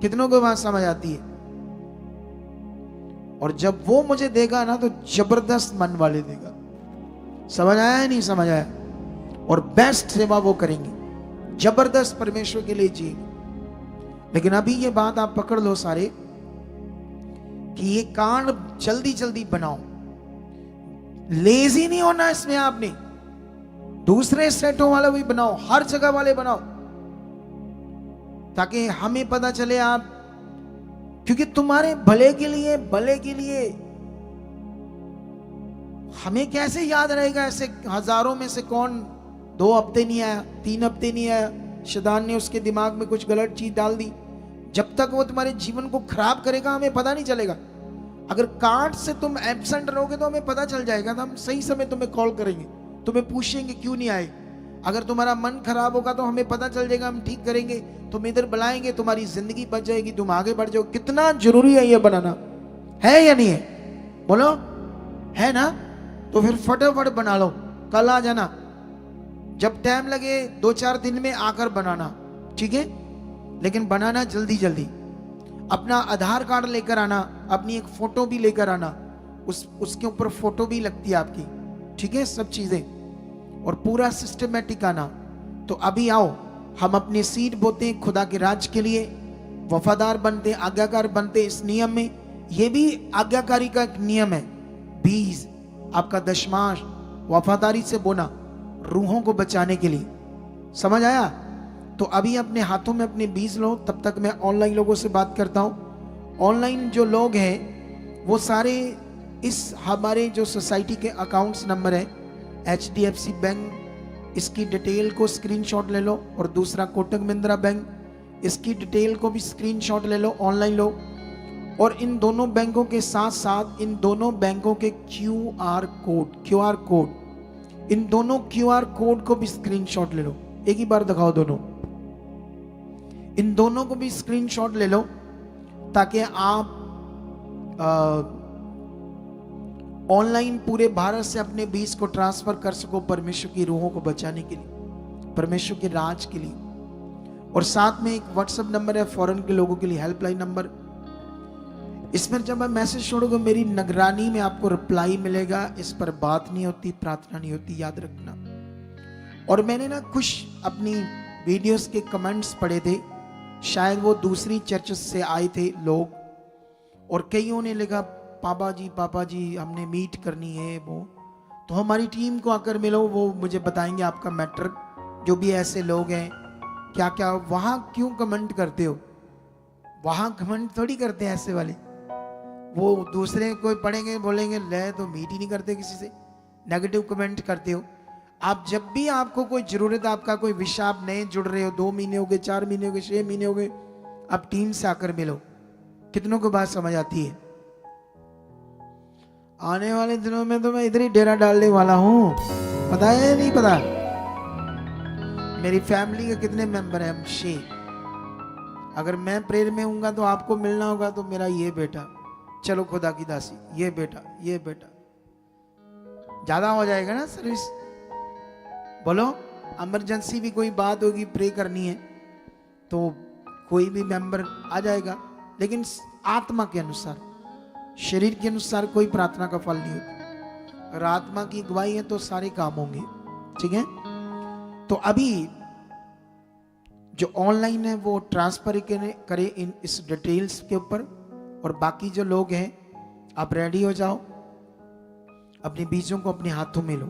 Speaker 1: कितनों को बात समझ आती है। और जब वो मुझे देगा ना तो जबरदस्त मन वाले देगा। समझ आया है नहीं समझ आया? और बेस्ट सेवा वो करेंगे, जबरदस्त परमेश्वर के लिए जिएंगे। लेकिन अभी ये बात आप पकड़ लो सारे, कि ये कार्ड जल्दी जल्दी बनाओ, लेजी नहीं होना इसमें आपने। दूसरे सेटों वाले भी बनाओ, हर जगह वाले बनाओ, ताकि हमें पता चले आप, क्योंकि तुम्हारे भले के लिए हमें कैसे याद रहेगा ऐसे हजारों में से कौन 2 हफ्ते नहीं आया, 3 हफ्ते नहीं आया, शैतान ने उसके दिमाग में कुछ गलत चीज डाल दी। जब तक वो तुम्हारे जीवन को खराब करेगा हमें पता नहीं चलेगा। अगर कार्ड से तुम एब्सेंट रहोगे तो हमें पता चल जाएगा, तो हम सही समय तुम्हें कॉल करेंगे, तुम्हें पूछेंगे क्यों नहीं आए। अगर तुम्हारा मन खराब होगा तो हमें पता चल जाएगा, हम ठीक करेंगे, तुम इधर बुलाएंगे, तुम्हारी जिंदगी बच जाएगी, तुम आगे बढ़ जाओ। कितना जरूरी है ये बनाना, है या नहीं है? बोलो, है ना? तो फिर फटाफट बना लो, कल आ जाना, जब टाइम लगे 2-4 दिन में आकर बनाना, ठीक है। लेकिन बनाना जल्दी जल्दी। अपना आधार कार्ड लेकर आना, अपनी एक फोटो भी लेकर आना, उसके ऊपर फोटो भी लगती है आपकी, ठीक है, सब चीजें, और पूरा सिस्टमेटिक आना। तो अभी आओ, हम अपनी सीट बोते हैं खुदा के राज के लिए, वफादार बनते, आज्ञाकार बनते इस नियम में। यह भी आज्ञाकारी का एक नियम है। 20 आपका दशमांश वफादारी से बोना, रूहों को बचाने के लिए। समझ आया? तो अभी अपने हाथों में अपने 20 लो। तब तक मैं ऑनलाइन लोगों से बात करता हूं। ऑनलाइन जो लोग हैं वो सारे इस हमारे जो सोसाइटी के अकाउंट्स नंबर है, HDFC बैंक, इसकी डिटेल को स्क्रीनशॉट ले लो, और दूसरा कोटक महिंद्रा बैंक, इसकी डिटेल को भी स्क्रीनशॉट ले लो, ऑनलाइन लो। और इन दोनों बैंकों के साथ साथ इन दोनों बैंकों के QR कोड, इन दोनों QR कोड को भी स्क्रीनशॉट ले लो। एक ही बार दिखाओ दोनों, इन दोनों को भी स्क्रीनशॉट ले लो, ताकि आप ऑनलाइन पूरे भारत से अपने 20 को ट्रांसफर कर सको परमेश्वर की रूहों को बचाने के लिए, परमेश्वर के राज के लिए। और साथ में एक व्हाट्सएप नंबर है फॉरेन के लोगों के लिए, हेल्पलाइन नंबर। इसमें जब मैं मैसेज छोड़ूंगा मेरी निगरानी में आपको रिप्लाई मिलेगा। इस पर बात नहीं होती, प्रार्थना नहीं होती, याद रखना। और मैंने ना कुछ अपनी वीडियोस के कमेंट्स पढ़े थे, शायद वो दूसरी चर्चेस से आए थे लोग, और कईयों ने लिखा पापा जी हमने मीट करनी है वो। तो हमारी टीम को आकर मिलो, वो मुझे बताएंगे आपका मैटर। जो भी ऐसे लोग हैं, क्या क्या वहां क्यों कमेंट करते हो? वहां कमेंट थोड़ी करते हैं ऐसे वाले, वो दूसरे कोई पढ़ेंगे बोलेंगे ले तो मीट ही नहीं करते, किसी से नेगेटिव कमेंट करते हो। आप जब भी आपको कोई जरूरत, आपका कोई विषय, आप नए जुड़ रहे हो, 2 महीने हो गए, 4 महीने हो गए, 6 महीने हो गए, आप टीम से आकर मिलो। कितनों को बात समझ आती है? आने वाले दिनों में तो मैं इधर ही डेरा डालने वाला हूं, पता है या नहीं पता? मेरी फैमिली के कितने मेंबर हैं? हम 6। अगर मैं प्रेयर में हूँगा तो आपको मिलना होगा, तो मेरा ये बेटा, चलो खुदा की दासी, ये बेटा, ज़्यादा हो जाएगा ना सर्विस। बोलो, इमरजेंसी भी कोई बात होगी, प्रे करनी है तो कोई भी मेंबर आ जाएगा, लेकिन आत्मा के अनुसार, शरीर के अनुसार कोई प्रार्थना का फल नहीं होता। अगर आत्मा की गवाही है तो सारे काम होंगे। ठीक है, तो अभी जो ऑनलाइन है वो ट्रांसफर करे इन इस डिटेल्स के ऊपर, और बाकी जो लोग हैं आप रेडी हो जाओ, अपने बीजों को अपने हाथों में लो,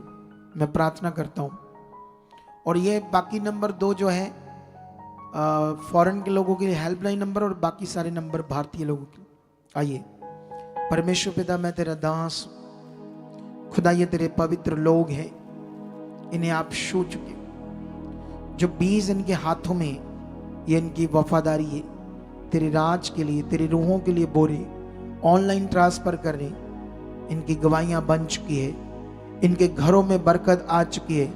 Speaker 1: मैं प्रार्थना करता हूँ। और ये बाकी नंबर 2 जो है फॉरेन के लोगों के लिए हेल्पलाइन नंबर, और बाकी सारे नंबर भारतीय लोगों के। आइए, परमेश्वर पिता, मैं तेरा दास, खुदा ये तेरे पवित्र लोग हैं, इन्हें आप छू चुके। जो बीज इनके हाथों में, ये इनकी वफादारी है तेरे राज के लिए, तेरी रूहों के लिए बोरे ऑनलाइन ट्रांसफर कर रहे, इनकी गवाहियां बन चुकी है, इनके घरों में बरकत आ चुकी है,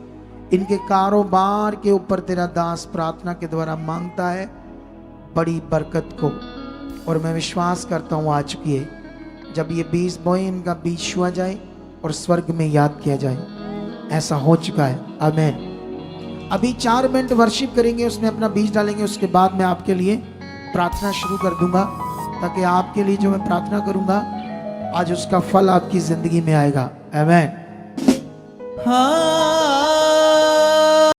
Speaker 1: इनके कारोबार के ऊपर तेरा दास प्रार्थना के द्वारा मांगता है बड़ी बरकत को, और मैं विश्वास करता हूँ आ चुकी है। जब ये बीज बोए, इनका बीज छुआ जाए और स्वर्ग में याद किया जाए, ऐसा हो चुका है। आमीन। अभी 4 मिनट वर्शिप करेंगे, उसमें अपना बीज डालेंगे, उसके बाद मैं आपके लिए प्रार्थना शुरू कर दूंगा, ताकि आपके लिए जो मैं प्रार्थना करूंगा आज उसका फल आपकी जिंदगी में आएगा। आमीन।
Speaker 2: हाँ